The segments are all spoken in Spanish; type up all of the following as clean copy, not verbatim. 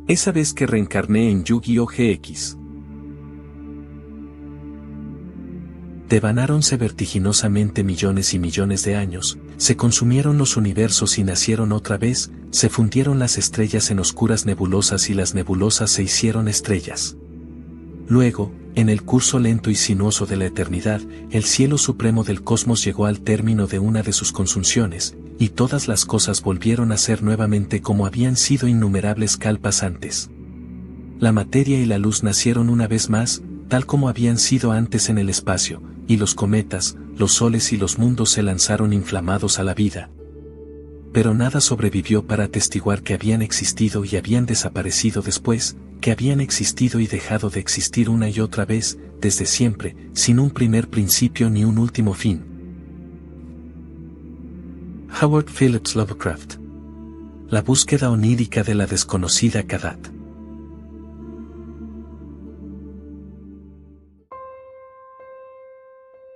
Esa vez que reencarné en Yu-Gi-Oh! GX. Devanáronse vertiginosamente millones y millones de años, se consumieron los universos y nacieron otra vez, se fundieron las estrellas en oscuras nebulosas y las nebulosas se hicieron estrellas. Luego, en el curso lento y sinuoso de la eternidad, el cielo supremo del cosmos llegó al término de una de sus consunciones, y todas las cosas volvieron a ser nuevamente como habían sido innumerables kalpas antes. La materia y la luz nacieron una vez más, tal como habían sido antes en el espacio, y los cometas, los soles y los mundos se lanzaron inflamados a la vida. Pero nada sobrevivió para atestiguar que habían existido y habían desaparecido después, que habían existido y dejado de existir una y otra vez, desde siempre, sin un primer principio ni un último fin. Howard Phillips Lovecraft. La búsqueda onírica de la desconocida Kadat.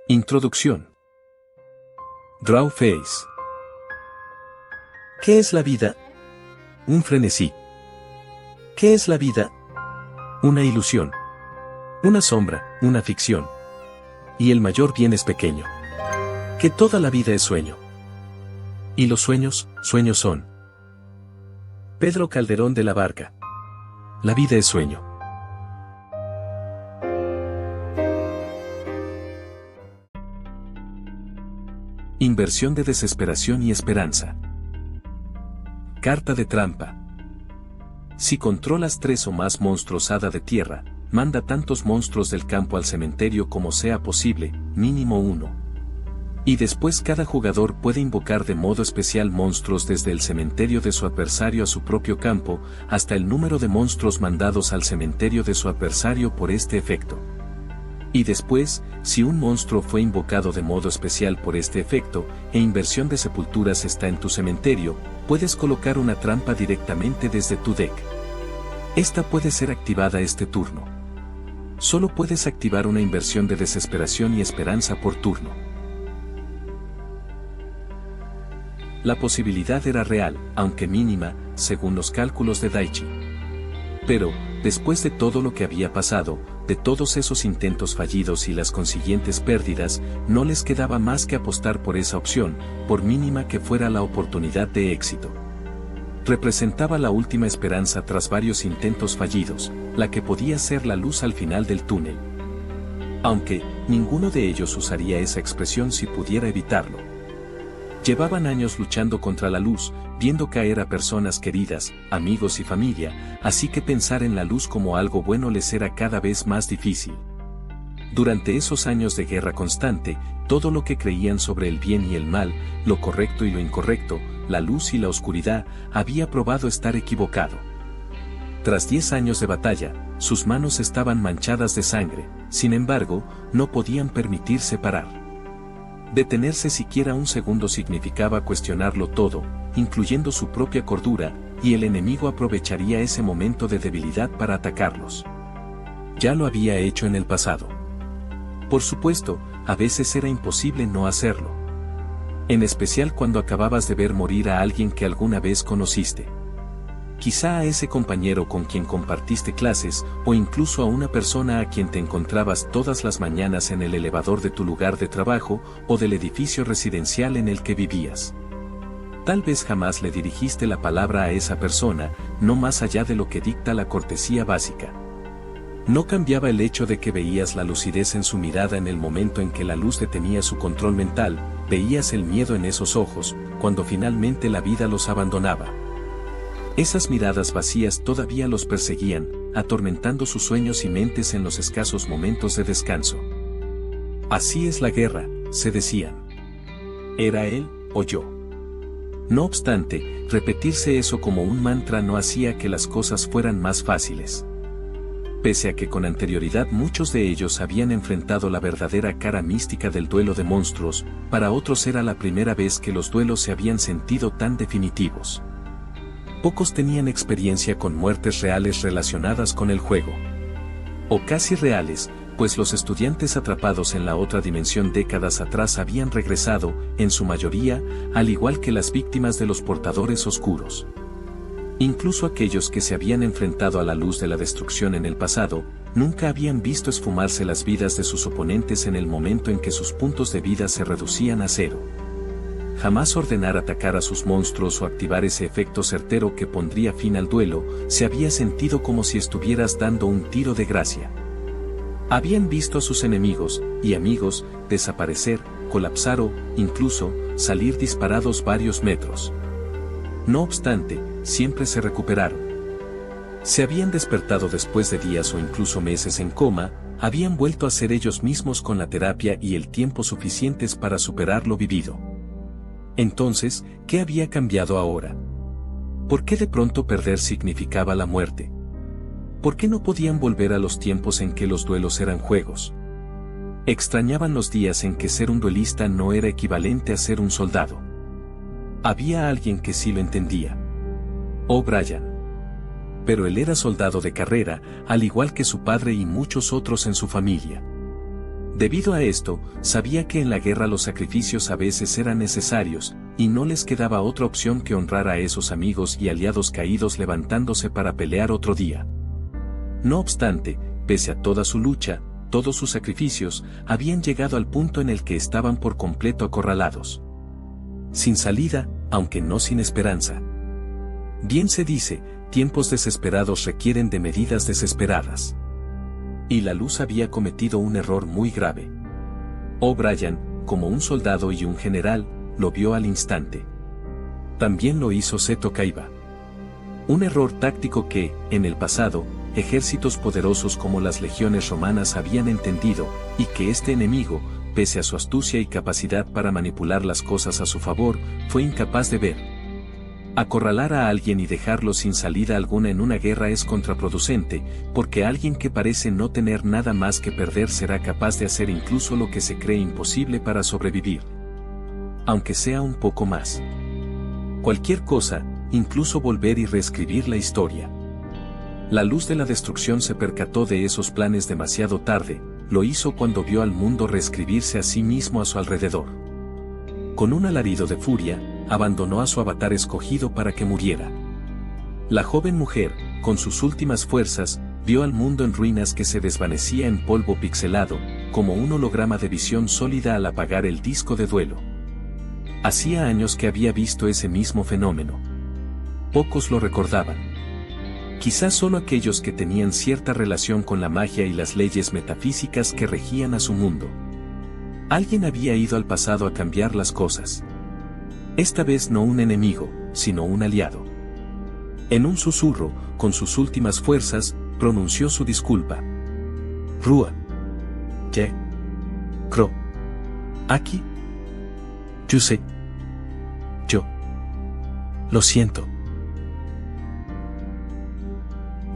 Introducción. Draw Face. ¿Qué es la vida? Un frenesí. ¿Qué es la vida? Una ilusión. Una sombra, una ficción. Y el mayor bien es pequeño. Que toda la vida es sueño. Y los sueños, sueños son. Pedro Calderón de la Barca. La vida es sueño. Inversión de desesperación y esperanza. Carta de trampa. Si controlas 3 o más monstruos hada de tierra, manda tantos monstruos del campo al cementerio como sea posible, mínimo 1. Y después cada jugador puede invocar de modo especial monstruos desde el cementerio de su adversario a su propio campo, hasta el número de monstruos mandados al cementerio de su adversario por este efecto. Y después, si un monstruo fue invocado de modo especial por este efecto, e inversión de sepulturas está en tu cementerio, puedes colocar una trampa directamente desde tu deck. Esta puede ser activada este turno. Solo puedes activar una inversión de desesperación y esperanza por turno. La posibilidad era real, aunque mínima, según los cálculos de Daichi. Pero, después de todo lo que había pasado, de todos esos intentos fallidos y las consiguientes pérdidas, no les quedaba más que apostar por esa opción, por mínima que fuera la oportunidad de éxito. Representaba la última esperanza tras varios intentos fallidos, la que podía ser la luz al final del túnel. Aunque, ninguno de ellos usaría esa expresión si pudiera evitarlo. Llevaban años luchando contra la luz, viendo caer a personas queridas, amigos y familia, así que pensar en la luz como algo bueno les era cada vez más difícil. Durante esos años de guerra constante, todo lo que creían sobre el bien y el mal, lo correcto y lo incorrecto, la luz y la oscuridad, había probado estar equivocado. Tras 10 años de batalla, sus manos estaban manchadas de sangre, sin embargo, no podían permitirse parar. Detenerse siquiera un segundo significaba cuestionarlo todo, incluyendo su propia cordura, y el enemigo aprovecharía ese momento de debilidad para atacarlos. Ya lo había hecho en el pasado. Por supuesto, a veces era imposible no hacerlo. En especial cuando acababas de ver morir a alguien que alguna vez conociste. Quizá a ese compañero con quien compartiste clases, o incluso a una persona a quien te encontrabas todas las mañanas en el elevador de tu lugar de trabajo, o del edificio residencial en el que vivías. Tal vez jamás le dirigiste la palabra a esa persona, no más allá de lo que dicta la cortesía básica. No cambiaba el hecho de que veías la lucidez en su mirada en el momento en que la luz detenía su control mental, veías el miedo en esos ojos, cuando finalmente la vida los abandonaba. Esas miradas vacías todavía los perseguían, atormentando sus sueños y mentes en los escasos momentos de descanso. Así es la guerra, se decían. ¿Era él, o yo? No obstante, repetirse eso como un mantra no hacía que las cosas fueran más fáciles. Pese a que con anterioridad muchos de ellos habían enfrentado la verdadera cara mística del duelo de monstruos, para otros era la primera vez que los duelos se habían sentido tan definitivos. Pocos tenían experiencia con muertes reales relacionadas con el juego. O casi reales, pues los estudiantes atrapados en la otra dimensión décadas atrás habían regresado, en su mayoría, al igual que las víctimas de los portadores oscuros. Incluso aquellos que se habían enfrentado a la luz de la destrucción en el pasado, nunca habían visto esfumarse las vidas de sus oponentes en el momento en que sus puntos de vida se reducían a cero. Jamás ordenar atacar a sus monstruos o activar ese efecto certero que pondría fin al duelo, se había sentido como si estuvieras dando un tiro de gracia. Habían visto a sus enemigos y amigos desaparecer, colapsar o, incluso, salir disparados varios metros. No obstante, siempre se recuperaron. Se habían despertado después de días o incluso meses en coma, habían vuelto a ser ellos mismos con la terapia y el tiempo suficientes para superar lo vivido. Entonces, ¿qué había cambiado ahora? ¿Por qué de pronto perder significaba la muerte? ¿Por qué no podían volver a los tiempos en que los duelos eran juegos? Extrañaban los días en que ser un duelista no era equivalente a ser un soldado. Había alguien que sí lo entendía. O'Brien. Pero él era soldado de carrera, al igual que su padre y muchos otros en su familia. Debido a esto, sabía que en la guerra los sacrificios a veces eran necesarios, y no les quedaba otra opción que honrar a esos amigos y aliados caídos levantándose para pelear otro día. No obstante, pese a toda su lucha, todos sus sacrificios, habían llegado al punto en el que estaban por completo acorralados. Sin salida, aunque no sin esperanza. Bien se dice, tiempos desesperados requieren de medidas desesperadas. Y la luz había cometido un error muy grave. O'Brien, como un soldado y un general, lo vio al instante. También lo hizo Seto Kaiba. Un error táctico que, en el pasado, ejércitos poderosos como las legiones romanas habían entendido, y que este enemigo, pese a su astucia y capacidad para manipular las cosas a su favor, fue incapaz de ver. Acorralar a alguien y dejarlo sin salida alguna en una guerra es contraproducente, porque alguien que parece no tener nada más que perder será capaz de hacer incluso lo que se cree imposible para sobrevivir. Aunque sea un poco más. Cualquier cosa, incluso volver y reescribir la historia. La luz de la destrucción se percató de esos planes demasiado tarde, lo hizo cuando vio al mundo reescribirse a sí mismo a su alrededor. Con un alarido de furia, abandonó a su avatar escogido para que muriera. La joven mujer, con sus últimas fuerzas, vio al mundo en ruinas que se desvanecía en polvo pixelado, como un holograma de visión sólida al apagar el disco de duelo. Hacía años que había visto ese mismo fenómeno. Pocos lo recordaban. Quizás solo aquellos que tenían cierta relación con la magia y las leyes metafísicas que regían a su mundo. Alguien había ido al pasado a cambiar las cosas. Esta vez no un enemigo, sino un aliado. En un susurro, con sus últimas fuerzas, pronunció su disculpa. Rua. Ye. Cro. Aquí. Yusei. Yo. Lo siento.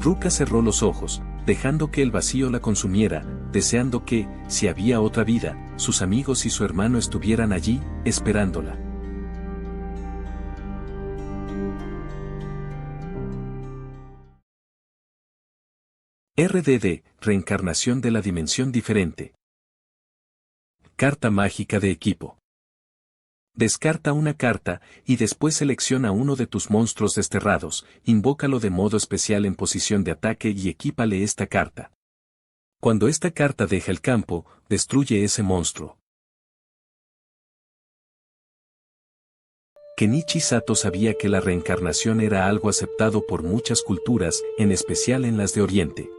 Ruka cerró los ojos, dejando que el vacío la consumiera, deseando que, si había otra vida, sus amigos y su hermano estuvieran allí, esperándola. RDD, reencarnación de la dimensión diferente. Carta mágica de equipo. Descarta una carta, y después selecciona uno de tus monstruos desterrados, invócalo de modo especial en posición de ataque y equípale esta carta. Cuando esta carta deja el campo, destruye ese monstruo. Kenichi Sato sabía que la reencarnación era algo aceptado por muchas culturas, en especial en las de Oriente.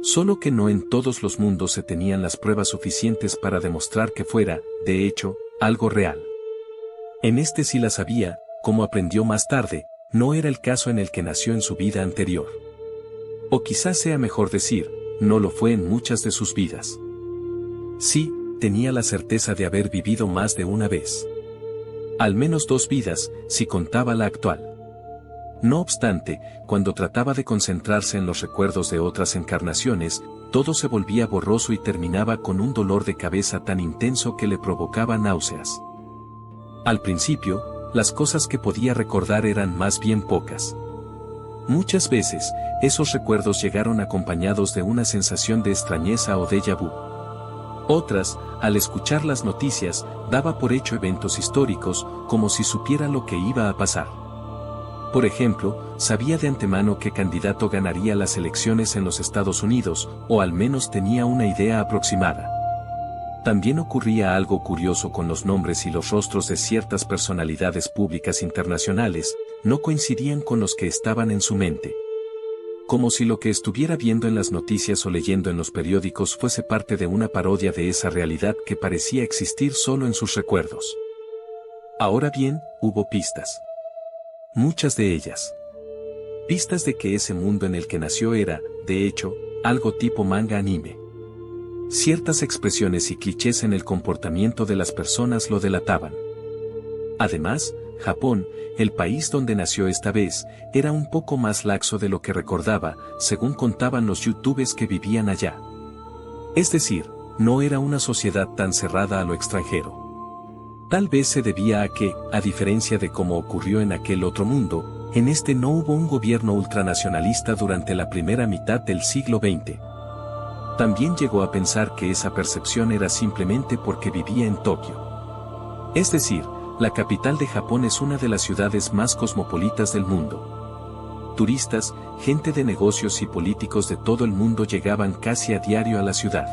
Solo que no en todos los mundos se tenían las pruebas suficientes para demostrar que fuera, de hecho, algo real. En este sí las había, como aprendió más tarde, no era el caso en el que nació en su vida anterior. O quizás sea mejor decir, no lo fue en muchas de sus vidas. Sí, tenía la certeza de haber vivido más de una vez. Al menos 2 vidas, si contaba la actual. No obstante, cuando trataba de concentrarse en los recuerdos de otras encarnaciones, todo se volvía borroso y terminaba con un dolor de cabeza tan intenso que le provocaba náuseas. Al principio, las cosas que podía recordar eran más bien pocas. Muchas veces, esos recuerdos llegaron acompañados de una sensación de extrañeza o déjà vu. Otras, al escuchar las noticias, daba por hecho eventos históricos, como si supiera lo que iba a pasar. Por ejemplo, sabía de antemano qué candidato ganaría las elecciones en los Estados Unidos, o al menos tenía una idea aproximada. También ocurría algo curioso con los nombres y los rostros de ciertas personalidades públicas internacionales, no coincidían con los que estaban en su mente. Como si lo que estuviera viendo en las noticias o leyendo en los periódicos fuese parte de una parodia de esa realidad que parecía existir solo en sus recuerdos. Ahora bien, hubo pistas. Muchas de ellas. Pistas de que ese mundo en el que nació era, de hecho, algo tipo manga anime. Ciertas expresiones y clichés en el comportamiento de las personas lo delataban. Además, Japón, el país donde nació esta vez, era un poco más laxo de lo que recordaba, según contaban los youtubers que vivían allá. Es decir, no era una sociedad tan cerrada a lo extranjero. Tal vez se debía a que, a diferencia de cómo ocurrió en aquel otro mundo, en este no hubo un gobierno ultranacionalista durante la primera mitad del siglo XX. También llegó a pensar que esa percepción era simplemente porque vivía en Tokio. Es decir, la capital de Japón es una de las ciudades más cosmopolitas del mundo. Turistas, gente de negocios y políticos de todo el mundo llegaban casi a diario a la ciudad.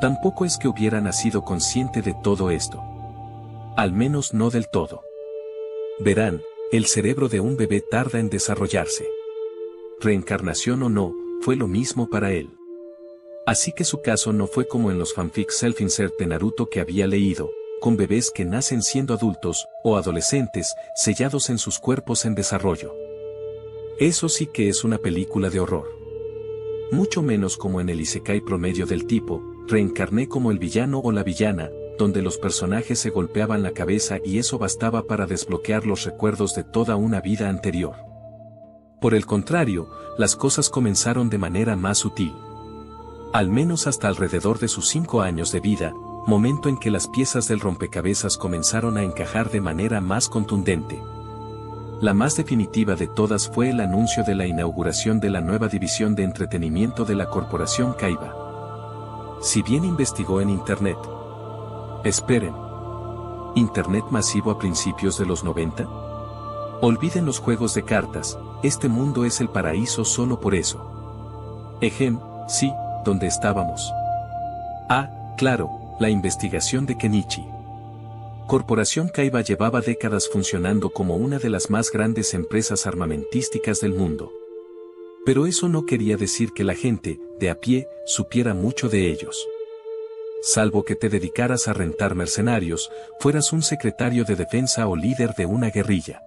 Tampoco es que hubiera nacido consciente de todo esto. Al menos no del todo. Verán, el cerebro de un bebé tarda en desarrollarse. Reencarnación o no, fue lo mismo para él. Así que su caso no fue como en los fanfics self-insert de Naruto que había leído, con bebés que nacen siendo adultos, o adolescentes, sellados en sus cuerpos en desarrollo. Eso sí que es una película de horror. Mucho menos como en el isekai promedio del tipo, reencarné como el villano o la villana, donde los personajes se golpeaban la cabeza y eso bastaba para desbloquear los recuerdos de toda una vida anterior. Por el contrario, las cosas comenzaron de manera más sutil. Al menos hasta alrededor de sus 5 años de vida, momento en que las piezas del rompecabezas comenzaron a encajar de manera más contundente. La más definitiva de todas fue el anuncio de la inauguración de la nueva división de entretenimiento de la corporación Kaiba. Si bien investigó en Internet. Esperen. ¿Internet masivo a principios de los 90? Olviden los juegos de cartas, este mundo es el paraíso solo por eso. Sí, ¿dónde estábamos? Ah, claro, la investigación de Kenichi. Corporación Kaiba llevaba décadas funcionando como una de las más grandes empresas armamentísticas del mundo. Pero eso no quería decir que la gente, de a pie, supiera mucho de ellos. Salvo que te dedicaras a rentar mercenarios, fueras un secretario de defensa o líder de una guerrilla.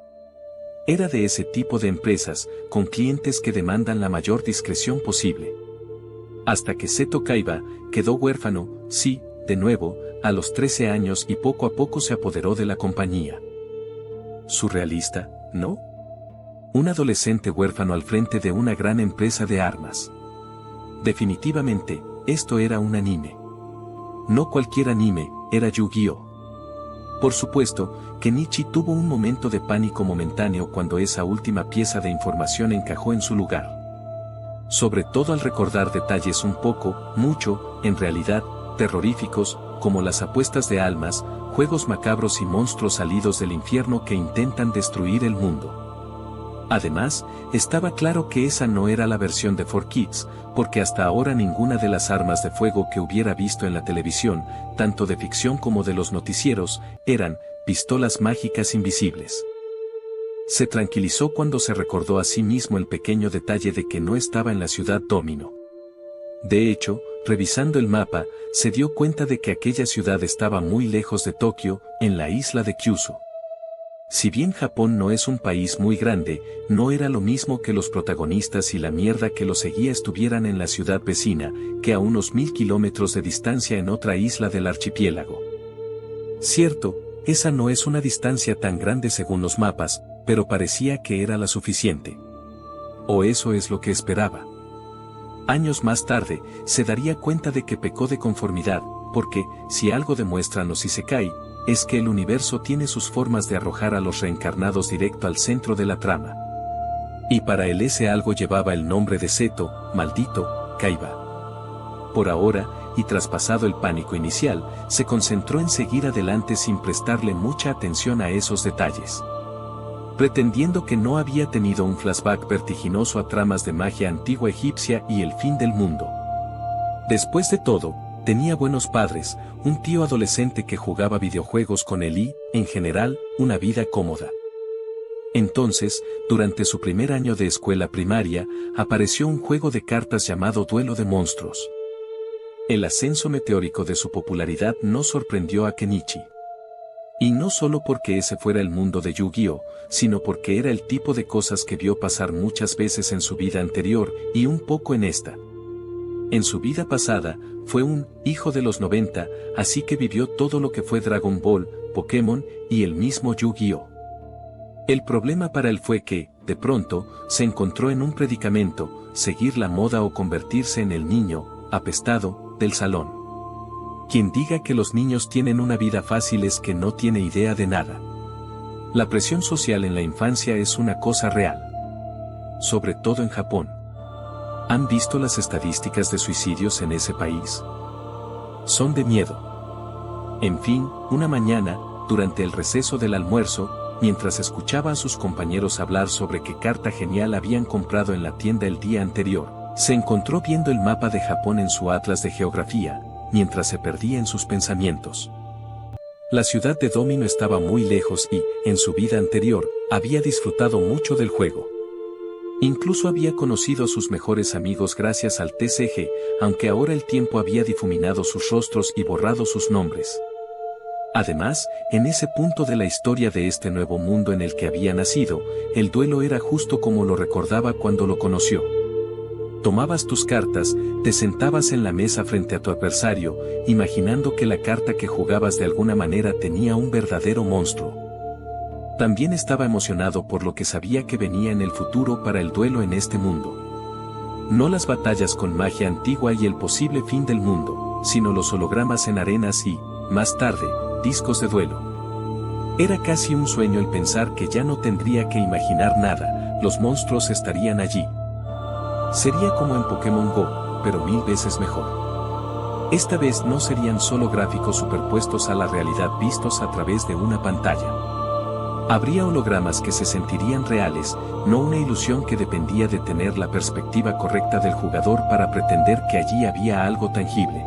Era de ese tipo de empresas, con clientes que demandan la mayor discreción posible. Hasta que Seto Kaiba quedó huérfano, sí, de nuevo, a los 13 años y poco a poco se apoderó de la compañía. Surrealista, ¿no? Un adolescente huérfano al frente de una gran empresa de armas. Definitivamente, esto era un anime. No cualquier anime, era Yu-Gi-Oh! Por supuesto, Kenichi tuvo un momento de pánico momentáneo cuando esa última pieza de información encajó en su lugar. Sobre todo al recordar detalles mucho, en realidad, terroríficos, como las apuestas de almas, juegos macabros y monstruos salidos del infierno que intentan destruir el mundo. Además, estaba claro que esa no era la versión de 4Kids, porque hasta ahora ninguna de las armas de fuego que hubiera visto en la televisión, tanto de ficción como de los noticieros, eran pistolas mágicas invisibles. Se tranquilizó cuando se recordó a sí mismo el pequeño detalle de que no estaba en la ciudad Domino. De hecho, revisando el mapa, se dio cuenta de que aquella ciudad estaba muy lejos de Tokio, en la isla de Kyushu. Si bien Japón no es un país muy grande, no era lo mismo que los protagonistas y la mierda que lo seguía estuvieran en la ciudad vecina, que a unos 1000 kilómetros de distancia en otra isla del archipiélago. Cierto, esa no es una distancia tan grande según los mapas, pero parecía que era la suficiente. O eso es lo que esperaba. Años más tarde, se daría cuenta de que pecó de conformidad, porque, si algo demuestran los isekai, es que el universo tiene sus formas de arrojar a los reencarnados directo al centro de la trama. Y para él ese algo llevaba el nombre de Seto, maldito, Kaiba. Por ahora, y traspasado el pánico inicial, se concentró en seguir adelante sin prestarle mucha atención a esos detalles. pretendiendo que no había tenido un flashback vertiginoso a tramas de magia antigua egipcia y el fin del mundo. Después de todo, tenía buenos padres, un tío adolescente que jugaba videojuegos con él y, en general, una vida cómoda. Entonces, durante su primer año de escuela primaria, apareció un juego de cartas llamado Duelo de Monstruos. El ascenso meteórico de su popularidad no sorprendió a Kenichi. Y no solo porque ese fuera el mundo de Yu-Gi-Oh, sino porque era el tipo de cosas que vio pasar muchas veces en su vida anterior y un poco en esta. En su vida pasada, fue un hijo de los 90, así que vivió todo lo que fue Dragon Ball, Pokémon y el mismo Yu-Gi-Oh. El problema para él fue que, de pronto, se encontró en un predicamento, seguir la moda o convertirse en el niño, apestado, del salón. Quien diga que los niños tienen una vida fácil es que no tiene idea de nada. La presión social en la infancia es una cosa real. Sobre todo en Japón. ¿Han visto las estadísticas de suicidios en ese país? Son de miedo. En fin, una mañana, durante el receso del almuerzo, mientras escuchaba a sus compañeros hablar sobre qué carta genial habían comprado en la tienda el día anterior, se encontró viendo el mapa de Japón en su atlas de geografía, mientras se perdía en sus pensamientos. La ciudad de Domino estaba muy lejos y, en su vida anterior, había disfrutado mucho del juego. Incluso había conocido a sus mejores amigos gracias al TCG, aunque ahora el tiempo había difuminado sus rostros y borrado sus nombres. Además, en ese punto de la historia de este nuevo mundo en el que había nacido, el duelo era justo como lo recordaba cuando lo conoció. Tomabas tus cartas, te sentabas en la mesa frente a tu adversario, imaginando que la carta que jugabas de alguna manera tenía un verdadero monstruo. También estaba emocionado por lo que sabía que venía en el futuro para el duelo en este mundo. No las batallas con magia antigua y el posible fin del mundo, sino los hologramas en arenas y, más tarde, discos de duelo. Era casi un sueño el pensar que ya no tendría que imaginar nada, los monstruos estarían allí. Sería como en Pokémon Go, pero 1000 veces mejor. Esta vez no serían solo gráficos superpuestos a la realidad vistos a través de una pantalla. Habría hologramas que se sentirían reales, no una ilusión que dependía de tener la perspectiva correcta del jugador para pretender que allí había algo tangible.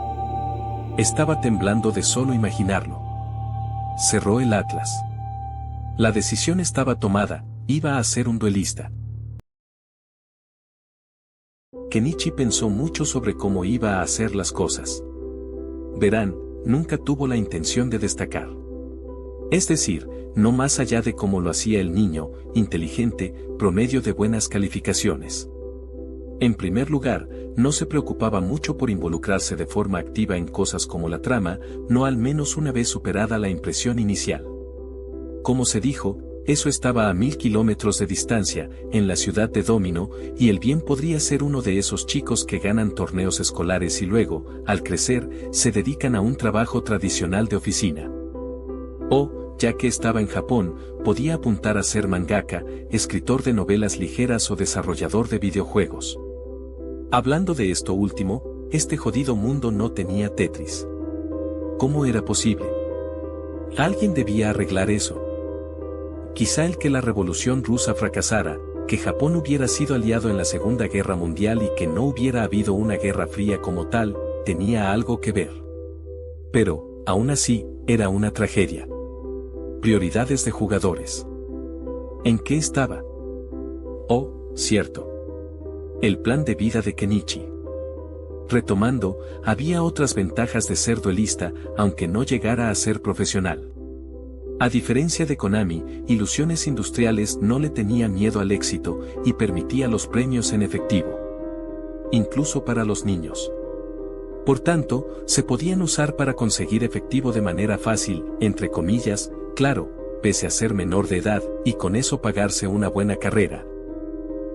Estaba temblando de solo imaginarlo. Cerró el atlas. La decisión estaba tomada, iba a ser un duelista. Kenichi pensó mucho sobre cómo iba a hacer las cosas. Verán, nunca tuvo la intención de destacar. Es decir, no más allá de cómo lo hacía el niño, inteligente, promedio de buenas calificaciones. En primer lugar, no se preocupaba mucho por involucrarse de forma activa en cosas como la trama, no al menos una vez superada la impresión inicial. Como se dijo, eso estaba a 1000 kilómetros de distancia, en la ciudad de Domino, y él bien podría ser uno de esos chicos que ganan torneos escolares y luego, al crecer, se dedican a un trabajo tradicional de oficina. O, ya que estaba en Japón, podía apuntar a ser mangaka, escritor de novelas ligeras o desarrollador de videojuegos. Hablando de esto último, este jodido mundo no tenía Tetris. ¿Cómo era posible? Alguien debía arreglar eso. Quizá el que la revolución rusa fracasara, que Japón hubiera sido aliado en la Segunda Guerra Mundial y que no hubiera habido una guerra fría como tal, tenía algo que ver. Pero, aún así, era una tragedia. Prioridades de jugadores. ¿En qué estaba? Oh, cierto. El plan de vida de Kenichi. Retomando, había otras ventajas de ser duelista, aunque no llegara a ser profesional. A diferencia de Konami, Ilusiones Industriales no le tenía miedo al éxito y permitía los premios en efectivo. Incluso para los niños. Por tanto, se podían usar para conseguir efectivo de manera fácil, entre comillas, claro, pese a ser menor de edad, y con eso pagarse una buena carrera.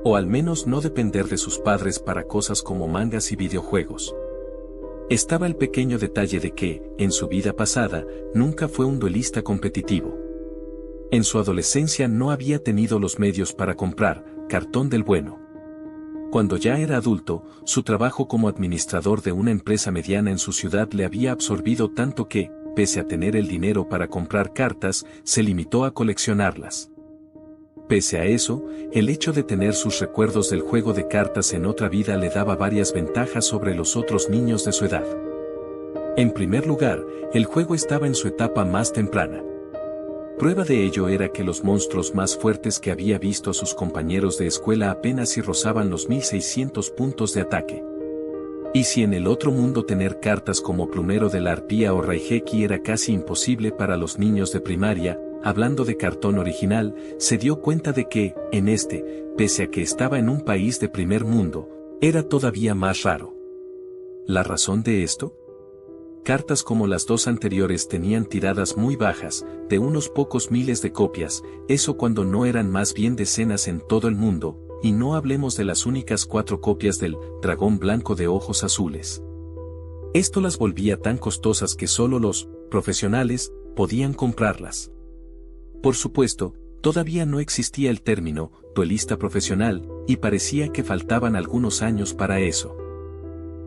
O al menos no depender de sus padres para cosas como mangas y videojuegos. Estaba el pequeño detalle de que, en su vida pasada, nunca fue un duelista competitivo. En su adolescencia no había tenido los medios para comprar cartón del bueno. Cuando ya era adulto, su trabajo como administrador de una empresa mediana en su ciudad le había absorbido tanto que, pese a tener el dinero para comprar cartas, se limitó a coleccionarlas. Pese a eso, el hecho de tener sus recuerdos del juego de cartas en otra vida le daba varias ventajas sobre los otros niños de su edad. En primer lugar, el juego estaba en su etapa más temprana. Prueba de ello era que los monstruos más fuertes que había visto a sus compañeros de escuela apenas si rozaban los 1600 puntos de ataque. Y si en el otro mundo tener cartas como Plumero de la Arpía o Raigeki era casi imposible para los niños de primaria, hablando de cartón original, se dio cuenta de que, en este, pese a que estaba en un país de primer mundo, era todavía más raro. ¿La razón de esto? Cartas como las dos anteriores tenían tiradas muy bajas, de unos pocos miles de copias, eso cuando no eran más bien decenas en todo el mundo, y no hablemos de las únicas 4 copias del dragón blanco de ojos azules. Esto las volvía tan costosas que solo los profesionales podían comprarlas. Por supuesto, todavía no existía el término duelista profesional, y parecía que faltaban algunos años para eso.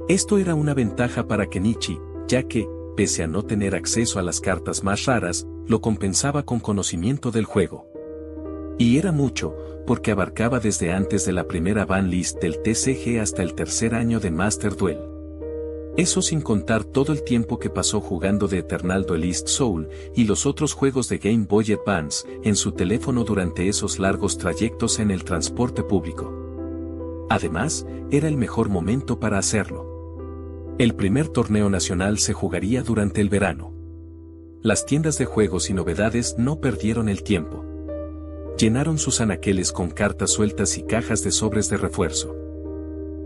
Esto era una ventaja para Kenichi, ya que, pese a no tener acceso a las cartas más raras, lo compensaba con conocimiento del juego. Y era mucho, porque abarcaba desde antes de la primera banlist del TCG hasta el tercer año de Master Duel. Eso sin contar todo el tiempo que pasó jugando de Eternal Duelist Soul y los otros juegos de Game Boy Advance en su teléfono durante esos largos trayectos en el transporte público. Además, era el mejor momento para hacerlo. El primer torneo nacional se jugaría durante el verano. Las tiendas de juegos y novedades no perdieron el tiempo. Llenaron sus anaqueles con cartas sueltas y cajas de sobres de refuerzo.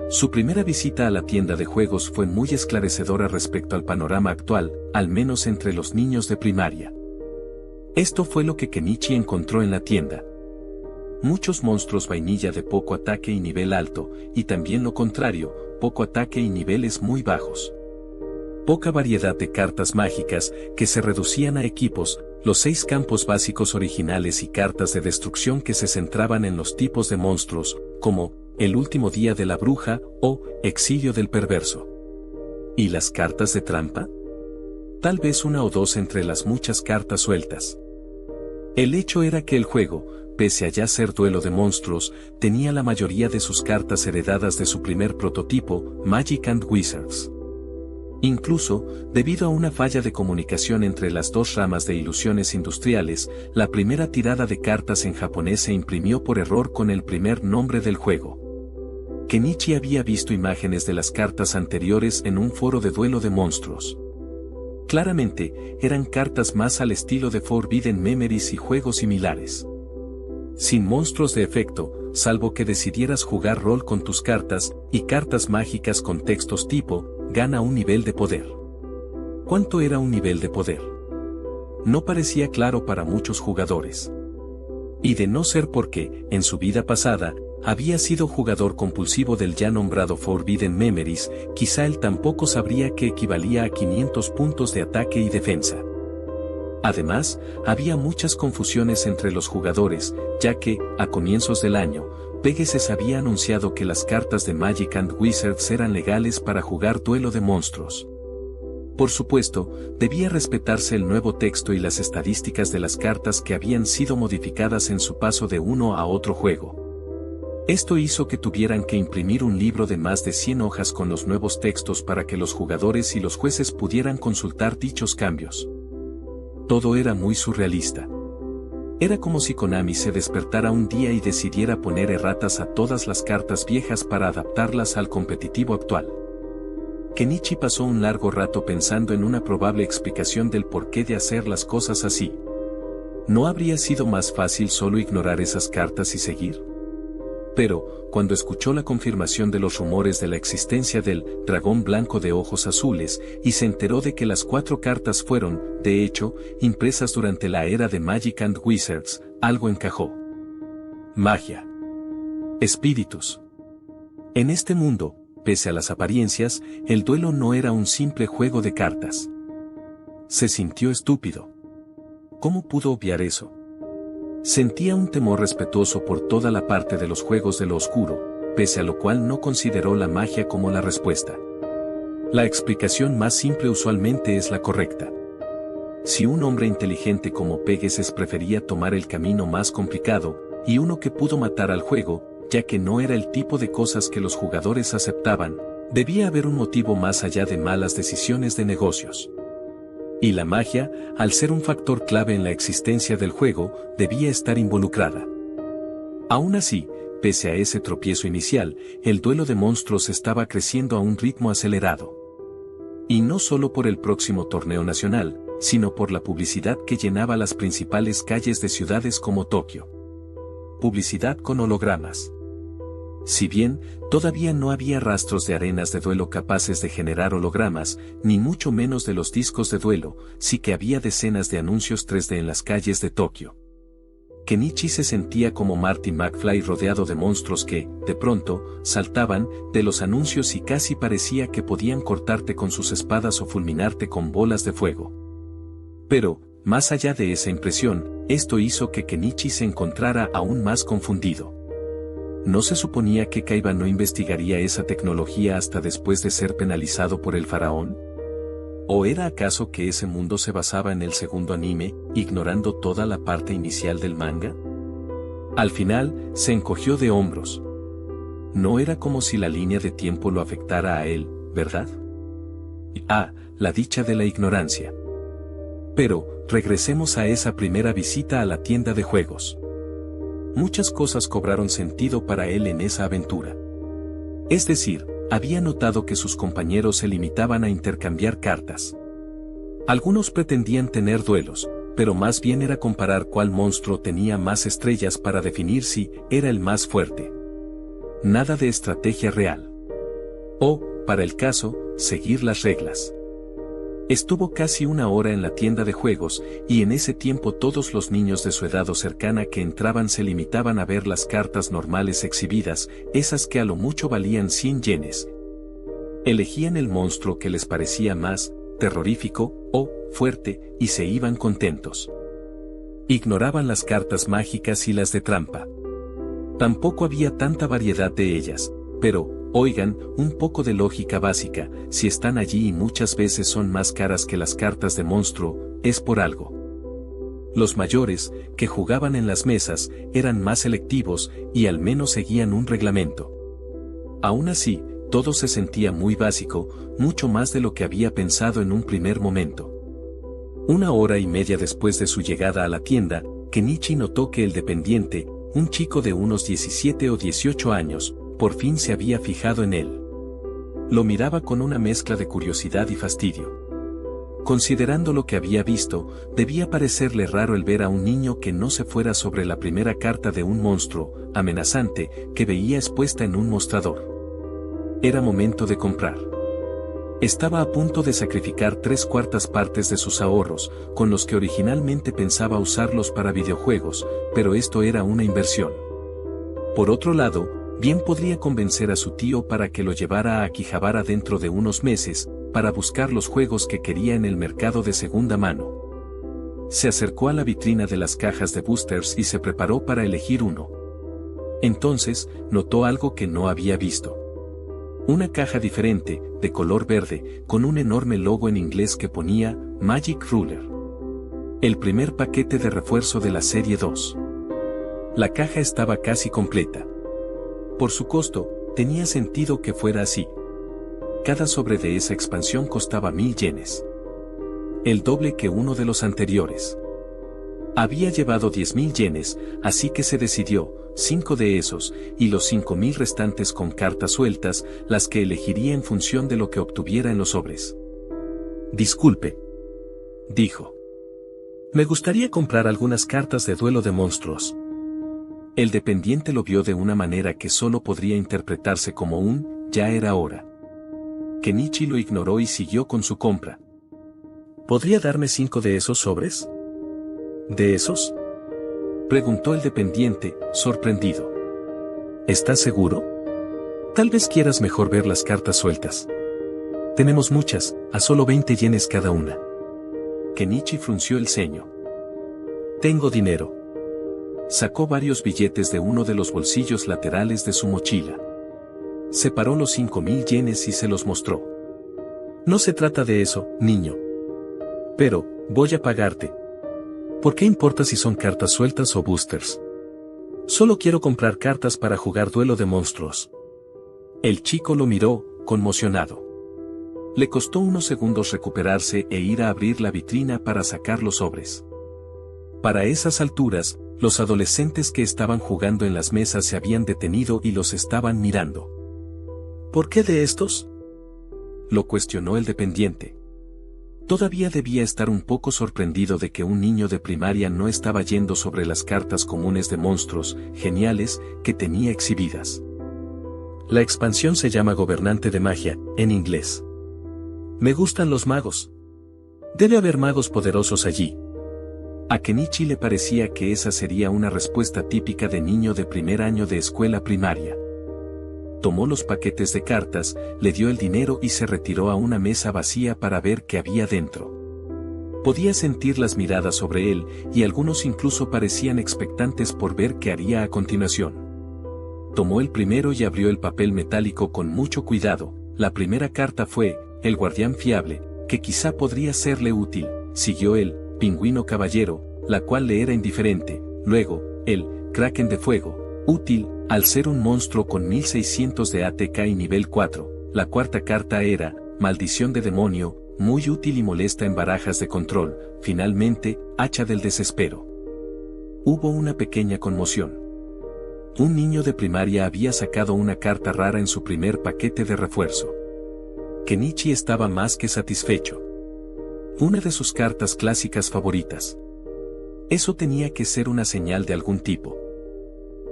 Su primera visita a la tienda de juegos fue muy esclarecedora respecto al panorama actual, al menos entre los niños de primaria. Esto fue lo que Kenichi encontró en la tienda. Muchos monstruos vainilla de poco ataque y nivel alto, y también lo contrario, poco ataque y niveles muy bajos. Poca variedad de cartas mágicas que se reducían a equipos, los 6 campos básicos originales y cartas de destrucción que se centraban en los tipos de monstruos, como El último día de la bruja o Exilio del perverso. ¿Y las cartas de trampa? Tal vez una o dos entre las muchas cartas sueltas. El hecho era que el juego, pese a ya ser duelo de monstruos, tenía la mayoría de sus cartas heredadas de su primer prototipo, Magic and Wizards. Incluso, debido a una falla de comunicación entre las dos ramas de Ilusiones Industriales, la primera tirada de cartas en japonés se imprimió por error con el primer nombre del juego. Kenichi había visto imágenes de las cartas anteriores en un foro de duelo de monstruos. Claramente, eran cartas más al estilo de Forbidden Memories y juegos similares. Sin monstruos de efecto, salvo que decidieras jugar rol con tus cartas, y cartas mágicas con textos tipo, gana un nivel de poder. ¿Cuánto era un nivel de poder? No parecía claro para muchos jugadores. Y de no ser porque, en su vida pasada, había sido jugador compulsivo del ya nombrado Forbidden Memories, quizá él tampoco sabría que equivalía a 500 puntos de ataque y defensa. Además, había muchas confusiones entre los jugadores, ya que, a comienzos del año, Pegasus había anunciado que las cartas de Magic and Wizards eran legales para jugar duelo de monstruos. Por supuesto, debía respetarse el nuevo texto y las estadísticas de las cartas que habían sido modificadas en su paso de uno a otro juego. Esto hizo que tuvieran que imprimir un libro de más de 100 hojas con los nuevos textos para que los jugadores y los jueces pudieran consultar dichos cambios. Todo era muy surrealista. Era como si Konami se despertara un día y decidiera poner erratas a todas las cartas viejas para adaptarlas al competitivo actual. Kenichi pasó un largo rato pensando en una probable explicación del porqué de hacer las cosas así. ¿No habría sido más fácil solo ignorar esas cartas y seguir? Pero, cuando escuchó la confirmación de los rumores de la existencia del dragón blanco de ojos azules, y se enteró de que las 4 cartas fueron, de hecho, impresas durante la era de Magic and Wizards, algo encajó. Magia. Espíritus. En este mundo, pese a las apariencias, el duelo no era un simple juego de cartas. Se sintió estúpido. ¿Cómo pudo obviar eso? Sentía un temor respetuoso por toda la parte de los juegos de lo oscuro, pese a lo cual no consideró la magia como la respuesta. La explicación más simple usualmente es la correcta. Si un hombre inteligente como Pegasus prefería tomar el camino más complicado, y uno que pudo matar al juego, ya que no era el tipo de cosas que los jugadores aceptaban. Debía haber un motivo más allá de malas decisiones de negocios. Y la magia, al ser un factor clave en la existencia del juego, debía estar involucrada. Aún así, pese a ese tropiezo inicial, el duelo de monstruos estaba creciendo a un ritmo acelerado. Y no solo por el próximo torneo nacional, sino por la publicidad que llenaba las principales calles de ciudades como Tokio. Publicidad con hologramas. Si bien, todavía no había rastros de arenas de duelo capaces de generar hologramas, ni mucho menos de los discos de duelo, sí que había decenas de anuncios 3D en las calles de Tokio. Kenichi se sentía como Marty McFly rodeado de monstruos que, de pronto, saltaban de los anuncios y casi parecía que podían cortarte con sus espadas o fulminarte con bolas de fuego. Pero, más allá de esa impresión, esto hizo que Kenichi se encontrara aún más confundido. ¿No se suponía que Kaiba no investigaría esa tecnología hasta después de ser penalizado por el faraón? ¿O era acaso que ese mundo se basaba en el segundo anime, ignorando toda la parte inicial del manga? Al final, se encogió de hombros. No era como si la línea de tiempo lo afectara a él, ¿verdad? Ah, la dicha de la ignorancia. Pero, regresemos a esa primera visita a la tienda de juegos. Muchas cosas cobraron sentido para él en esa aventura. Es decir, había notado que sus compañeros se limitaban a intercambiar cartas. Algunos pretendían tener duelos, pero más bien era comparar cuál monstruo tenía más estrellas para definir si era el más fuerte. Nada de estrategia real. O, para el caso, seguir las reglas. Estuvo casi una hora en la tienda de juegos, y en ese tiempo todos los niños de su edad o cercana que entraban se limitaban a ver las cartas normales exhibidas, esas que a lo mucho valían 100 yenes. Elegían el monstruo que les parecía más terrorífico o fuerte, y se iban contentos. Ignoraban las cartas mágicas y las de trampa. Tampoco había tanta variedad de ellas, pero, oigan, un poco de lógica básica, si están allí y muchas veces son más caras que las cartas de monstruo, es por algo. Los mayores, que jugaban en las mesas, eran más selectivos y al menos seguían un reglamento. Aún así, todo se sentía muy básico, mucho más de lo que había pensado en un primer momento. Una hora y media después de su llegada a la tienda, Kenichi notó que el dependiente, un chico de unos 17 o 18 años, por fin se había fijado en él. Lo miraba con una mezcla de curiosidad y fastidio. Considerando lo que había visto, debía parecerle raro el ver a un niño que no se fuera sobre la primera carta de un monstruo, amenazante, que veía expuesta en un mostrador. Era momento de comprar. Estaba a punto de sacrificar 3/4 partes de sus ahorros, con los que originalmente pensaba usarlos para videojuegos, pero esto era una inversión. Por otro lado, bien podría convencer a su tío para que lo llevara a Akihabara dentro de unos meses, para buscar los juegos que quería en el mercado de segunda mano. Se acercó a la vitrina de las cajas de boosters y se preparó para elegir uno. Entonces, notó algo que no había visto. Una caja diferente, de color verde, con un enorme logo en inglés que ponía Magic Ruler. El primer paquete de refuerzo de la serie 2. La caja estaba casi completa. Por su costo, tenía sentido que fuera así. Cada sobre de esa expansión costaba 1000 yenes. El doble que uno de los anteriores. Había llevado 10.000 yenes, así que se decidió, 5 de esos, y los 5.000 restantes con cartas sueltas, las que elegiría en función de lo que obtuviera en los sobres. Disculpe, dijo. Me gustaría comprar algunas cartas de duelo de monstruos. El dependiente lo vio de una manera que solo podría interpretarse como un, ya era hora. Kenichi lo ignoró y siguió con su compra. ¿Podría darme 5 de esos sobres? ¿De esos? Preguntó el dependiente, sorprendido. ¿Estás seguro? Tal vez quieras mejor ver las cartas sueltas. Tenemos muchas, a solo 20 yenes cada una. Kenichi frunció el ceño. Tengo dinero. Sacó varios billetes de uno de los bolsillos laterales de su mochila. Separó los 5.000 yenes y se los mostró. No se trata de eso, niño. Pero, voy a pagarte. ¿Por qué importa si son cartas sueltas o boosters? Solo quiero comprar cartas para jugar Duelo de Monstruos. El chico lo miró, conmocionado. Le costó unos segundos recuperarse e ir a abrir la vitrina para sacar los sobres. Para esas alturas, los adolescentes que estaban jugando en las mesas se habían detenido y los estaban mirando. ¿Por qué de estos?, lo cuestionó el dependiente. Todavía debía estar un poco sorprendido de que un niño de primaria no estaba yendo sobre las cartas comunes de monstruos geniales que tenía exhibidas. La expansión se llama Gobernante de Magia, en inglés. Me gustan los magos. Debe haber magos poderosos allí. A Kenichi le parecía que esa sería una respuesta típica de niño de primer año de escuela primaria. Tomó los paquetes de cartas, le dio el dinero y se retiró a una mesa vacía para ver qué había dentro. Podía sentir las miradas sobre él, y algunos incluso parecían expectantes por ver qué haría a continuación. Tomó el primero y abrió el papel metálico con mucho cuidado. La primera carta fue, el guardián fiable, que quizá podría serle útil. Siguió el pingüino caballero, la cual le era indiferente. Luego, el kraken de fuego, útil, al ser un monstruo con 1600 de ATK y nivel 4, la cuarta carta era, maldición de demonio, muy útil y molesta en barajas de control, finalmente, hacha del desespero. Hubo una pequeña conmoción. Un niño de primaria había sacado una carta rara en su primer paquete de refuerzo. Kenichi estaba más que satisfecho. Una de sus cartas clásicas favoritas. Eso tenía que ser una señal de algún tipo.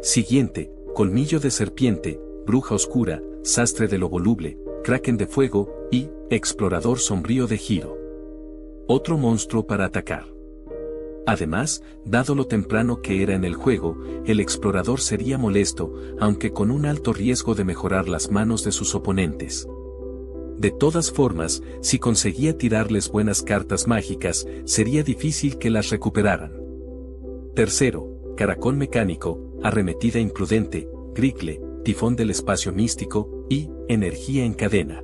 Siguiente, colmillo de serpiente, bruja oscura, sastre de lo voluble, kraken de fuego, y explorador sombrío de Hiro. Otro monstruo para atacar. Además, dado lo temprano que era en el juego, el explorador sería molesto, aunque con un alto riesgo de mejorar las manos de sus oponentes. De todas formas, si conseguía tirarles buenas cartas mágicas, sería difícil que las recuperaran. Tercero, caracol mecánico, arremetida imprudente, Grigle, tifón del espacio místico, y energía en cadena.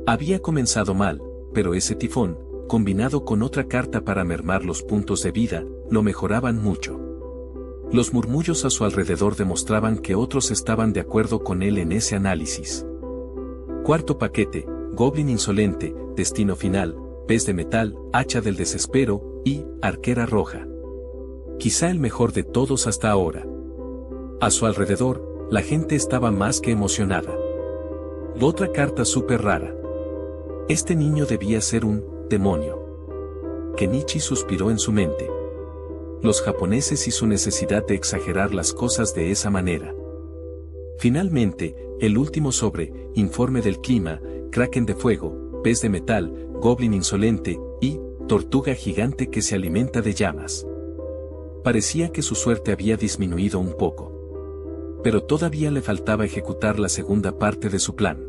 Había comenzado mal, pero ese tifón, combinado con otra carta para mermar los puntos de vida, lo mejoraban mucho. Los murmullos a su alrededor demostraban que otros estaban de acuerdo con él en ese análisis. Cuarto paquete, goblin insolente, destino final, pez de metal, hacha del desespero, y arquera roja. Quizá el mejor de todos hasta ahora. A su alrededor, la gente estaba más que emocionada. Otra carta súper rara. Este niño debía ser un demonio. Kenichi suspiró en su mente. Los japoneses y su necesidad de exagerar las cosas de esa manera. Finalmente, el último sobre, informe del clima, kraken de fuego, pez de metal, goblin insolente, y tortuga gigante que se alimenta de llamas. Parecía que su suerte había disminuido un poco. Pero todavía le faltaba ejecutar la segunda parte de su plan.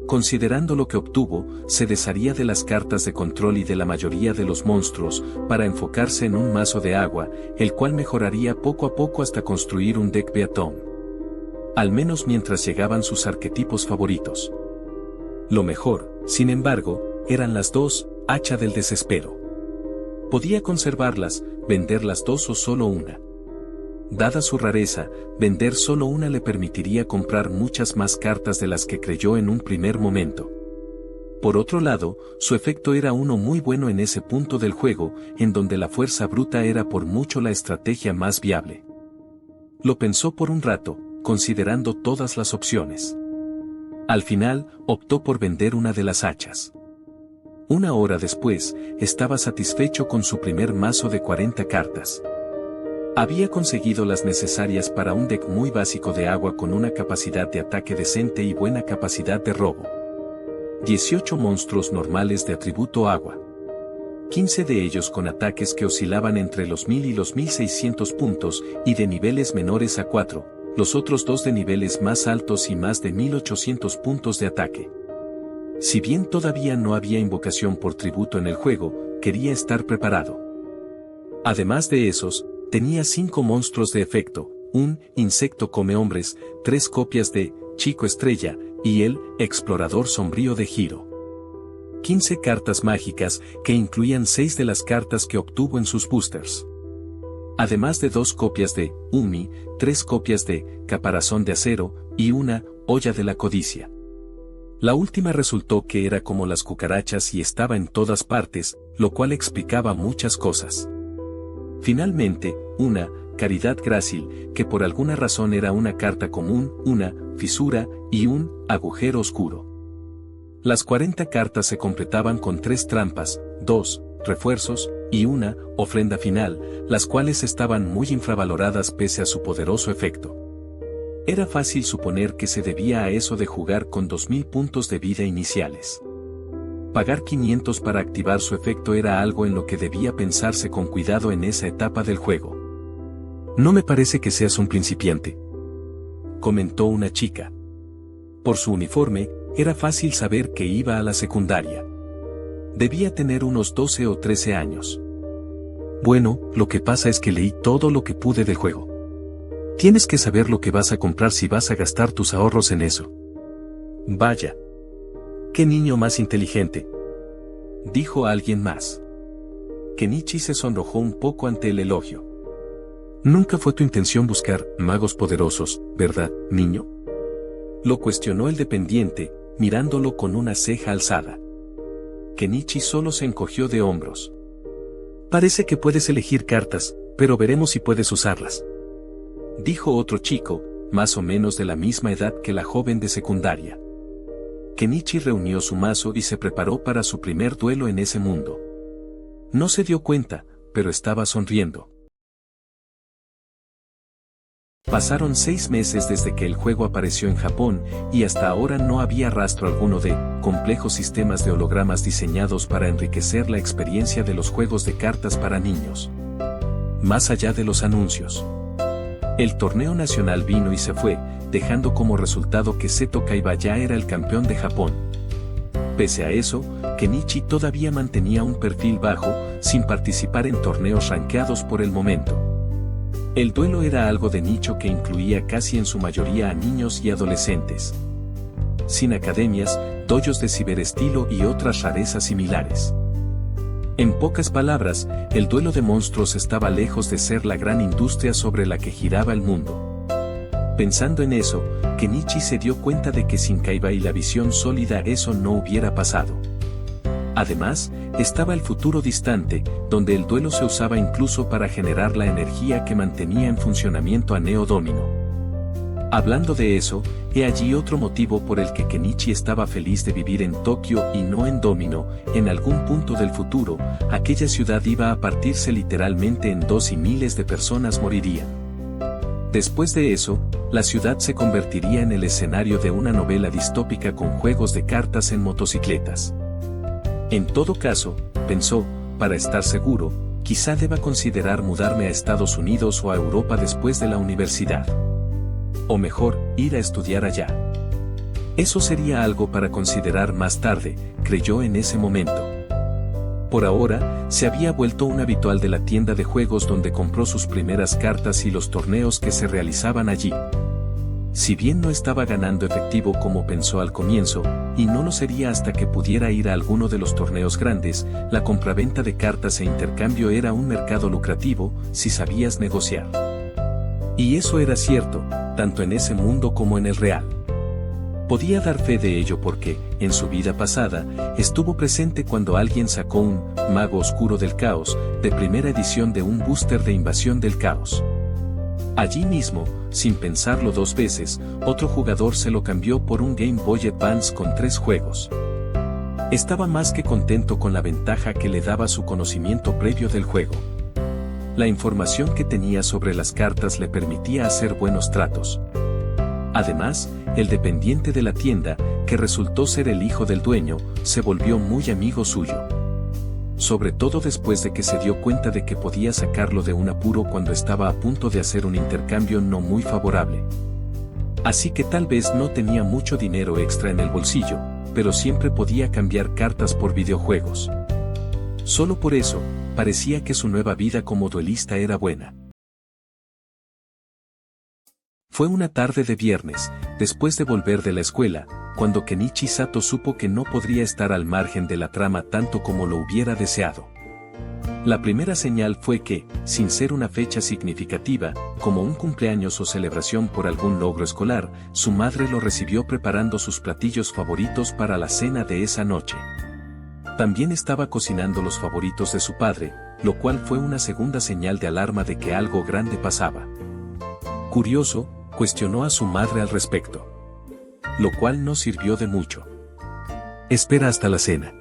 Considerando lo que obtuvo, se desharía de las cartas de control y de la mayoría de los monstruos, para enfocarse en un mazo de agua, el cual mejoraría poco a poco hasta construir un deck Beatom. Al menos mientras llegaban sus arquetipos favoritos. Lo mejor, sin embargo, eran las dos, hacha del desespero. Podía conservarlas, vender las dos o solo una. Dada su rareza, vender solo una le permitiría comprar muchas más cartas de las que creyó en un primer momento. Por otro lado, su efecto era uno muy bueno en ese punto del juego, en donde la fuerza bruta era por mucho la estrategia más viable. Lo pensó por un rato, considerando todas las opciones. Al final, optó por vender una de las hachas. Una hora después, estaba satisfecho con su primer mazo de 40 cartas. Había conseguido las necesarias para un deck muy básico de agua con una capacidad de ataque decente y buena capacidad de robo. 18 monstruos normales de atributo agua. 15 de ellos con ataques que oscilaban entre los 1000 y los 1600 puntos y de niveles menores a 4, los otros 2 de niveles más altos y más de 1800 puntos de ataque. Si bien todavía no había invocación por tributo en el juego, quería estar preparado. Además de esos, tenía 5 monstruos de efecto, un insecto come hombres, 3 copias de Chico Estrella, y el explorador sombrío de Hiro. 15 cartas mágicas que incluían 6 de las cartas que obtuvo en sus boosters. además de 2 copias de Umi, 3 copias de Caparazón de Acero y una Olla de la Codicia. La última resultó que era como las cucarachas y estaba en todas partes, lo cual explicaba muchas cosas. Finalmente, una Caridad Grácil, que por alguna razón era una carta común, una fisura y un agujero oscuro. Las 40 cartas se completaban con 3 trampas, 2 refuerzos y una ofrenda final, las cuales estaban muy infravaloradas pese a su poderoso efecto. Era fácil suponer que se debía a eso de jugar con 2000 puntos de vida iniciales. Pagar 500 para activar su efecto era algo en lo que debía pensarse con cuidado en esa etapa del juego. No me parece que seas un principiante, comentó una chica. Por su uniforme, era fácil saber que iba a la secundaria. Debía tener unos 12 o 13 años. Bueno, lo que pasa es que leí todo lo que pude del juego. Tienes que saber lo que vas a comprar si vas a gastar tus ahorros en eso. Vaya. ¡Qué niño más inteligente!, dijo alguien más. Kenichi se sonrojó un poco ante el elogio. Nunca fue tu intención buscar magos poderosos, ¿verdad, niño? Lo cuestionó el dependiente, mirándolo con una ceja alzada. Kenichi solo se encogió de hombros. Parece que puedes elegir cartas, pero veremos si puedes usarlas, dijo otro chico, más o menos de la misma edad que la joven de secundaria. Kenichi reunió su mazo y se preparó para su primer duelo en ese mundo. No se dio cuenta, pero estaba sonriendo. Pasaron 6 meses desde que el juego apareció en Japón, y hasta ahora no había rastro alguno de complejos sistemas de hologramas diseñados para enriquecer la experiencia de los juegos de cartas para niños. Más allá de los anuncios. El torneo nacional vino y se fue, dejando como resultado que Seto Kaiba ya era el campeón de Japón. Pese a eso, Kenichi todavía mantenía un perfil bajo, sin participar en torneos rankeados por el momento. El duelo era algo de nicho que incluía casi en su mayoría a niños y adolescentes. Sin academias, dojos de ciberestilo y otras rarezas similares. En pocas palabras, el duelo de monstruos estaba lejos de ser la gran industria sobre la que giraba el mundo. Pensando en eso, Kenichi se dio cuenta de que sin Kaiba y la visión sólida eso no hubiera pasado. Además, estaba el futuro distante, donde el duelo se usaba incluso para generar la energía que mantenía en funcionamiento a Neo Domino. Hablando de eso, he allí otro motivo por el que Kenichi estaba feliz de vivir en Tokio y no en Domino. En algún punto del futuro, aquella ciudad iba a partirse literalmente en 2 y miles de personas morirían. Después de eso, la ciudad se convertiría en el escenario de una novela distópica con juegos de cartas en motocicletas. En todo caso, pensó, para estar seguro, quizá deba considerar mudarme a Estados Unidos o a Europa después de la universidad. O mejor, ir a estudiar allá. Eso sería algo para considerar más tarde, creyó en ese momento. Por ahora, se había vuelto un habitual de la tienda de juegos donde compró sus primeras cartas y los torneos que se realizaban allí. Si bien no estaba ganando efectivo como pensó al comienzo, y no lo sería hasta que pudiera ir a alguno de los torneos grandes, la compraventa de cartas e intercambio era un mercado lucrativo, si sabías negociar. Y eso era cierto, tanto en ese mundo como en el real. Podía dar fe de ello porque, en su vida pasada, estuvo presente cuando alguien sacó un Mago Oscuro del Caos, de primera edición de un booster de Invasión del Caos. Allí mismo, sin pensarlo 2 veces, otro jugador se lo cambió por un Game Boy Advance con 3 juegos. Estaba más que contento con la ventaja que le daba su conocimiento previo del juego. La información que tenía sobre las cartas le permitía hacer buenos tratos. Además, el dependiente de la tienda, que resultó ser el hijo del dueño, se volvió muy amigo suyo. Sobre todo después de que se dio cuenta de que podía sacarlo de un apuro cuando estaba a punto de hacer un intercambio no muy favorable. Así que tal vez no tenía mucho dinero extra en el bolsillo, pero siempre podía cambiar cartas por videojuegos. Solo por eso, parecía que su nueva vida como duelista era buena. Fue una tarde de viernes, después de volver de la escuela, cuando Kenichi Sato supo que no podría estar al margen de la trama tanto como lo hubiera deseado. La primera señal fue que, sin ser una fecha significativa, como un cumpleaños o celebración por algún logro escolar, su madre lo recibió preparando sus platillos favoritos para la cena de esa noche. También estaba cocinando los favoritos de su padre, lo cual fue una segunda señal de alarma de que algo grande pasaba. Curioso, cuestionó a su madre al respecto. Lo cual no sirvió de mucho. Espera hasta la cena.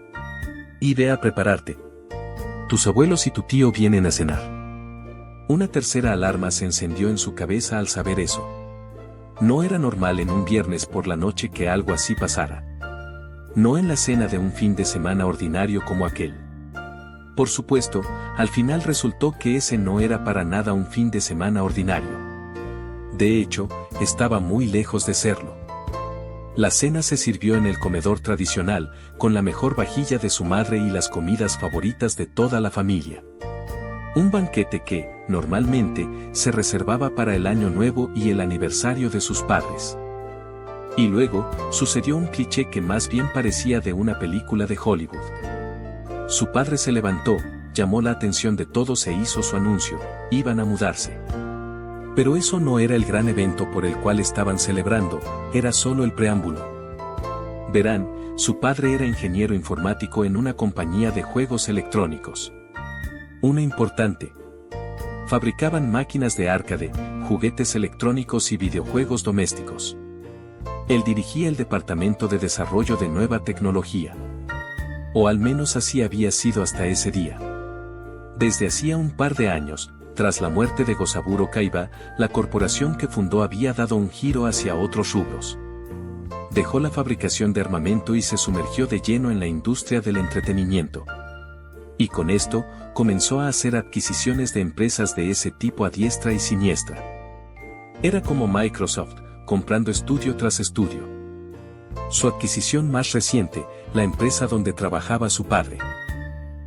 Y ve a prepararte. Tus abuelos y tu tío vienen a cenar. Una tercera alarma se encendió en su cabeza al saber eso. No era normal en un viernes por la noche que algo así pasara. No en la cena de un fin de semana ordinario como aquel. Por supuesto, al final resultó que ese no era para nada un fin de semana ordinario. De hecho, estaba muy lejos de serlo. La cena se sirvió en el comedor tradicional, con la mejor vajilla de su madre y las comidas favoritas de toda la familia. Un banquete que, normalmente, se reservaba para el año nuevo y el aniversario de sus padres. Y luego, sucedió un cliché que más bien parecía de una película de Hollywood. Su padre se levantó, llamó la atención de todos e hizo su anuncio: iban a mudarse. Pero eso no era el gran evento por el cual estaban celebrando, era solo el preámbulo. Verán, su padre era ingeniero informático en una compañía de juegos electrónicos. Una importante. Fabricaban máquinas de arcade, juguetes electrónicos y videojuegos domésticos. Él dirigía el departamento de desarrollo de nueva tecnología. O al menos así había sido hasta ese día. Desde hacía un par de años, tras la muerte de Gosaburo Kaiba, la corporación que fundó había dado un giro hacia otros rubros. Dejó la fabricación de armamento y se sumergió de lleno en la industria del entretenimiento. Y con esto, comenzó a hacer adquisiciones de empresas de ese tipo a diestra y siniestra. Era como Microsoft, comprando estudio tras estudio. Su adquisición más reciente, la empresa donde trabajaba su padre.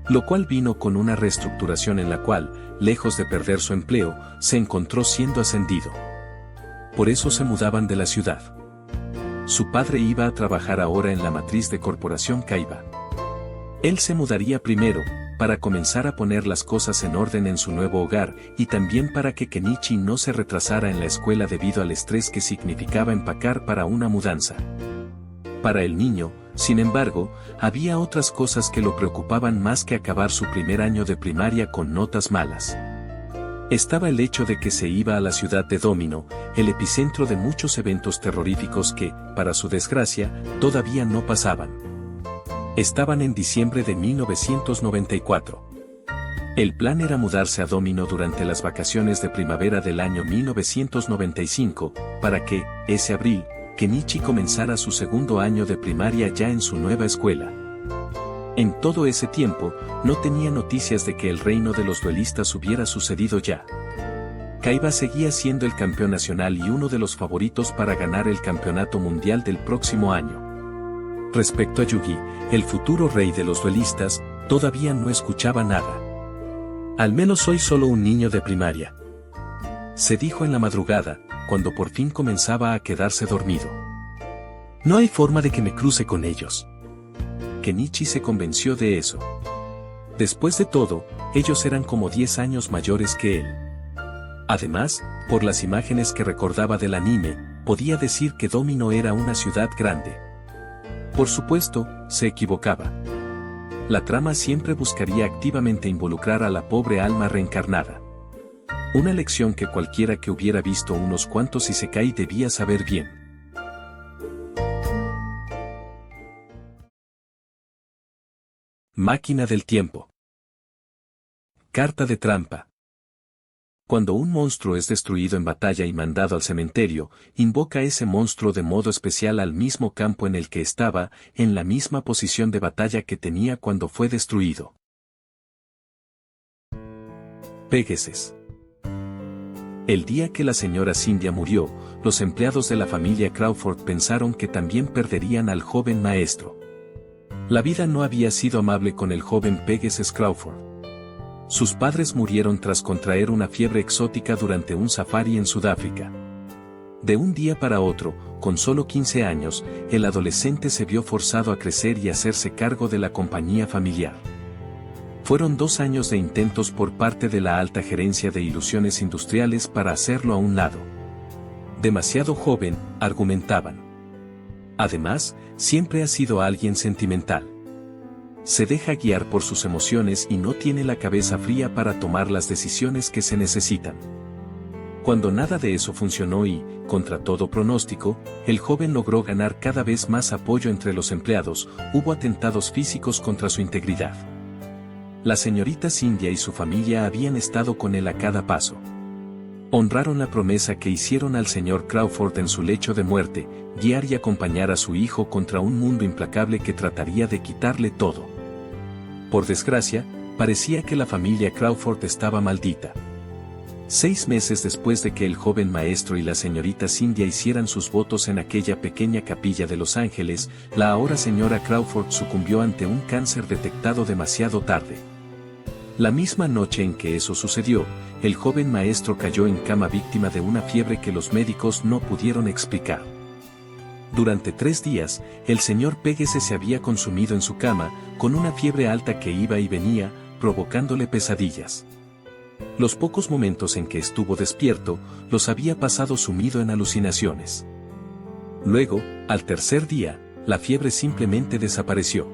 Lo cual vino con una reestructuración en la cual, lejos de perder su empleo, se encontró siendo ascendido. Por eso se mudaban de la ciudad. Su padre iba a trabajar ahora en la matriz de Corporación Kaiba. Él se mudaría primero, para comenzar a poner las cosas en orden en su nuevo hogar, y también para que Kenichi no se retrasara en la escuela debido al estrés que significaba empacar para una mudanza. Para el niño, sin embargo, había otras cosas que lo preocupaban más que acabar su primer año de primaria con notas malas. Estaba el hecho de que se iba a la ciudad de Domino, el epicentro de muchos eventos terroríficos que, para su desgracia, todavía no pasaban. Estaban en diciembre de 1994. El plan era mudarse a Domino durante las vacaciones de primavera del año 1995, para que, ese abril, Kenichi comenzara su segundo año de primaria ya en su nueva escuela. En todo ese tiempo, no tenía noticias de que el reino de los duelistas hubiera sucedido ya. Kaiba seguía siendo el campeón nacional y uno de los favoritos para ganar el campeonato mundial del próximo año. Respecto a Yugi, el futuro rey de los duelistas, todavía no escuchaba nada. Al menos soy solo un niño de primaria, se dijo en la madrugada, cuando por fin comenzaba a quedarse dormido. No hay forma de que me cruce con ellos. Kenichi se convenció de eso. Después de todo, ellos eran como 10 años mayores que él. Además, por las imágenes que recordaba del anime, podía decir que Domino era una ciudad grande. Por supuesto, se equivocaba. La trama siempre buscaría activamente involucrar a la pobre alma reencarnada. Una lección que cualquiera que hubiera visto unos cuantos isekai debía saber bien. Máquina del tiempo. Carta de trampa. Cuando un monstruo es destruido en batalla y mandado al cementerio, invoca a ese monstruo de modo especial al mismo campo en el que estaba, en la misma posición de batalla que tenía cuando fue destruido. Pegasus. El día que la señora Cynthia murió, los empleados de la familia Crawford pensaron que también perderían al joven maestro. La vida no había sido amable con el joven Pegasus Crawford. Sus padres murieron tras contraer una fiebre exótica durante un safari en Sudáfrica. De un día para otro, con solo 15 años, el adolescente se vio forzado a crecer y hacerse cargo de la compañía familiar. Fueron 2 años de intentos por parte de la alta gerencia de ilusiones industriales para hacerlo a un lado. Demasiado joven, argumentaban. Además, siempre ha sido alguien sentimental. Se deja guiar por sus emociones y no tiene la cabeza fría para tomar las decisiones que se necesitan. Cuando nada de eso funcionó y, contra todo pronóstico, el joven logró ganar cada vez más apoyo entre los empleados, hubo atentados físicos contra su integridad. La señorita Cynthia y su familia habían estado con él a cada paso. Honraron la promesa que hicieron al señor Crawford en su lecho de muerte, guiar y acompañar a su hijo contra un mundo implacable que trataría de quitarle todo. Por desgracia, parecía que la familia Crawford estaba maldita. 6 meses después de que el joven maestro y la señorita Cynthia hicieran sus votos en aquella pequeña capilla de Los Ángeles, la ahora señora Crawford sucumbió ante un cáncer detectado demasiado tarde. La misma noche en que eso sucedió, el joven maestro cayó en cama víctima de una fiebre que los médicos no pudieron explicar. Durante 3 días, el señor Peggese se había consumido en su cama, con una fiebre alta que iba y venía, provocándole pesadillas. Los pocos momentos en que estuvo despierto, los había pasado sumido en alucinaciones. Luego, al tercer día, la fiebre simplemente desapareció.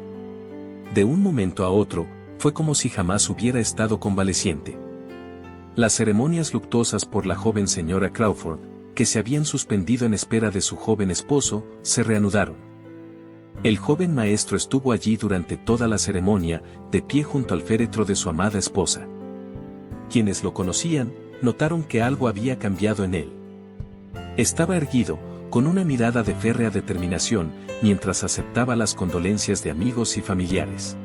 De un momento a otro, fue como si jamás hubiera estado convaleciente. Las ceremonias luctuosas por la joven señora Crawford, que se habían suspendido en espera de su joven esposo, se reanudaron. El joven maestro estuvo allí durante toda la ceremonia, de pie junto al féretro de su amada esposa. Quienes lo conocían, notaron que algo había cambiado en él. Estaba erguido, con una mirada de férrea determinación, mientras aceptaba las condolencias de amigos y familiares.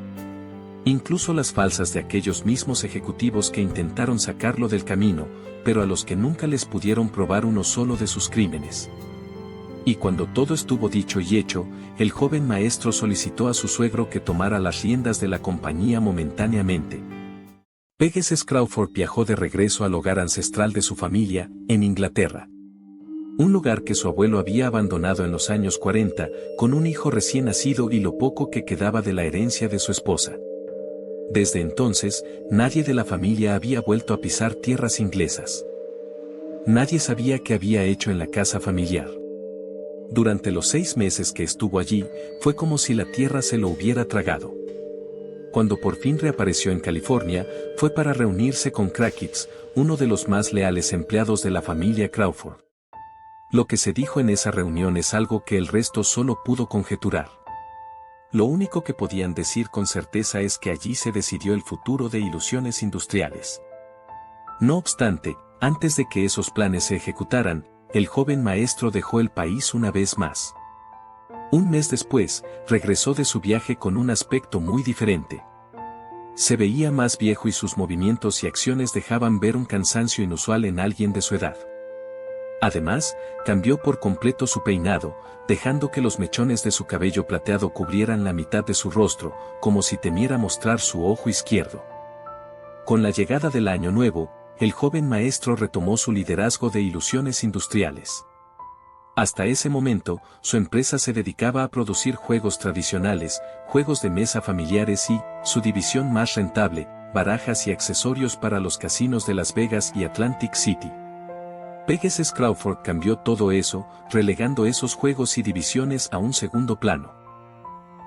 Incluso las falsas de aquellos mismos ejecutivos que intentaron sacarlo del camino, pero a los que nunca les pudieron probar uno solo de sus crímenes. Y cuando todo estuvo dicho y hecho, el joven maestro solicitó a su suegro que tomara las riendas de la compañía momentáneamente. Peggese Crawford viajó de regreso al hogar ancestral de su familia, en Inglaterra. Un lugar que su abuelo había abandonado en los años 40, con un hijo recién nacido y lo poco que quedaba de la herencia de su esposa. Desde entonces, nadie de la familia había vuelto a pisar tierras inglesas. Nadie sabía qué había hecho en la casa familiar. Durante los 6 meses que estuvo allí, fue como si la tierra se lo hubiera tragado. Cuando por fin reapareció en California, fue para reunirse con Krakitz, uno de los más leales empleados de la familia Crawford. Lo que se dijo en esa reunión es algo que el resto solo pudo conjeturar. Lo único que podían decir con certeza es que allí se decidió el futuro de Ilusiones Industriales. No obstante, antes de que esos planes se ejecutaran, el joven maestro dejó el país una vez más. Un mes después, regresó de su viaje con un aspecto muy diferente. Se veía más viejo y sus movimientos y acciones dejaban ver un cansancio inusual en alguien de su edad. Además, cambió por completo su peinado, dejando que los mechones de su cabello plateado cubrieran la mitad de su rostro, como si temiera mostrar su ojo izquierdo. Con la llegada del año nuevo, el joven maestro retomó su liderazgo de Ilusiones Industriales. Hasta ese momento, su empresa se dedicaba a producir juegos tradicionales, juegos de mesa familiares y, su división más rentable, barajas y accesorios para los casinos de Las Vegas y Atlantic City. Peggese Crawford cambió todo eso, relegando esos juegos y divisiones a un segundo plano.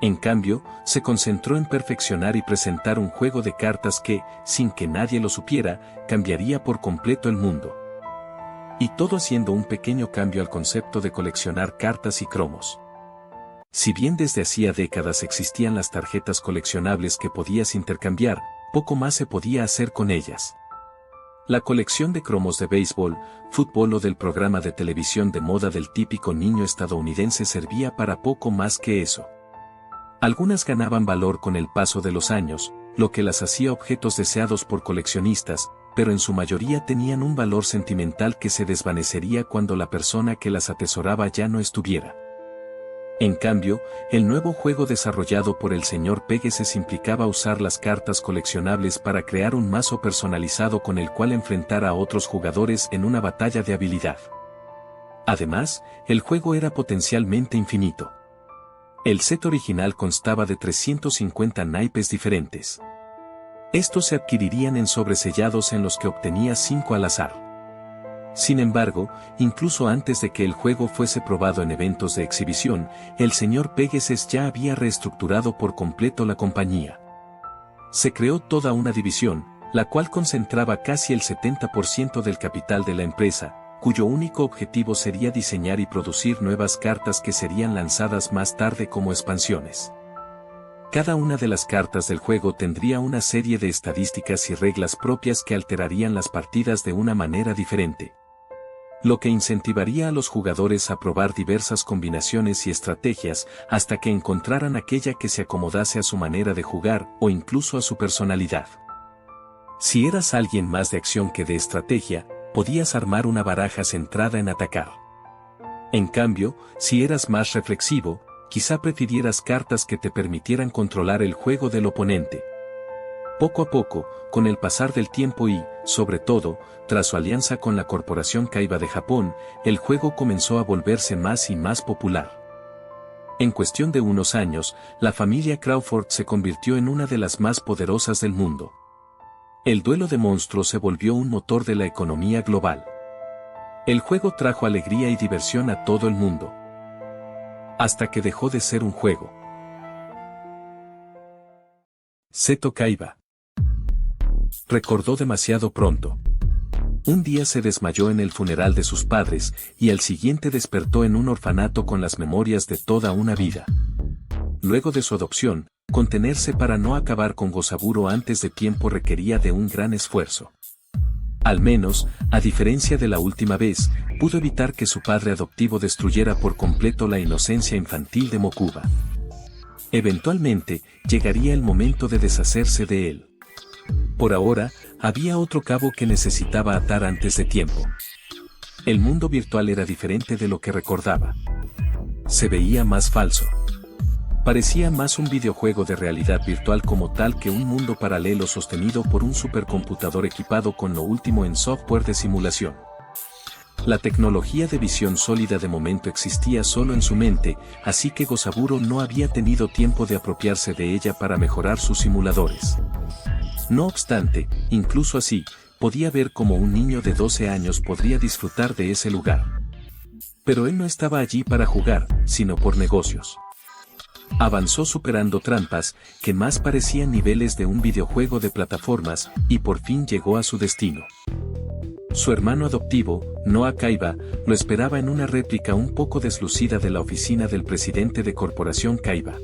En cambio, se concentró en perfeccionar y presentar un juego de cartas que, sin que nadie lo supiera, cambiaría por completo el mundo. Y todo haciendo un pequeño cambio al concepto de coleccionar cartas y cromos. Si bien desde hacía décadas existían las tarjetas coleccionables que podías intercambiar, poco más se podía hacer con ellas. La colección de cromos de béisbol, fútbol o del programa de televisión de moda del típico niño estadounidense servía para poco más que eso. Algunas ganaban valor con el paso de los años, lo que las hacía objetos deseados por coleccionistas, pero en su mayoría tenían un valor sentimental que se desvanecería cuando la persona que las atesoraba ya no estuviera. En cambio, el nuevo juego desarrollado por el señor Peggese implicaba usar las cartas coleccionables para crear un mazo personalizado con el cual enfrentar a otros jugadores en una batalla de habilidad. Además, el juego era potencialmente infinito. El set original constaba de 350 naipes diferentes. Estos se adquirirían en sobresellados en los que obtenías 5 al azar. Sin embargo, incluso antes de que el juego fuese probado en eventos de exhibición, el señor Pegasus ya había reestructurado por completo la compañía. Se creó toda una división, la cual concentraba casi el 70% del capital de la empresa, cuyo único objetivo sería diseñar y producir nuevas cartas que serían lanzadas más tarde como expansiones. Cada una de las cartas del juego tendría una serie de estadísticas y reglas propias que alterarían las partidas de una manera diferente, lo que incentivaría a los jugadores a probar diversas combinaciones y estrategias hasta que encontraran aquella que se acomodase a su manera de jugar o incluso a su personalidad. Si eras alguien más de acción que de estrategia, podías armar una baraja centrada en atacar. En cambio, si eras más reflexivo, quizá prefirieras cartas que te permitieran controlar el juego del oponente. Poco a poco, con el pasar del tiempo y, sobre todo, tras su alianza con la Corporación Kaiba de Japón, el juego comenzó a volverse más y más popular. En cuestión de unos años, la familia Crawford se convirtió en una de las más poderosas del mundo. El duelo de monstruos se volvió un motor de la economía global. El juego trajo alegría y diversión a todo el mundo. Hasta que dejó de ser un juego. Seto Kaiba recordó demasiado pronto. Un día se desmayó en el funeral de sus padres, y al siguiente despertó en un orfanato con las memorias de toda una vida. Luego de su adopción, contenerse para no acabar con Gozaburo antes de tiempo requería de un gran esfuerzo. Al menos, a diferencia de la última vez, pudo evitar que su padre adoptivo destruyera por completo la inocencia infantil de Mokuba. Eventualmente, llegaría el momento de deshacerse de él. Por ahora, había otro cabo que necesitaba atar antes de tiempo. El mundo virtual era diferente de lo que recordaba. Se veía más falso. Parecía más un videojuego de realidad virtual como tal que un mundo paralelo sostenido por un supercomputador equipado con lo último en software de simulación. La tecnología de visión sólida de momento existía solo en su mente, así que Gozaburo no había tenido tiempo de apropiarse de ella para mejorar sus simuladores. No obstante, incluso así, podía ver cómo un niño de 12 años podría disfrutar de ese lugar. Pero él no estaba allí para jugar, sino por negocios. Avanzó superando trampas, que más parecían niveles de un videojuego de plataformas, y por fin llegó a su destino. Su hermano adoptivo, Noah Kaiba, lo esperaba en una réplica un poco deslucida de la oficina del presidente de Corporación Kaiba.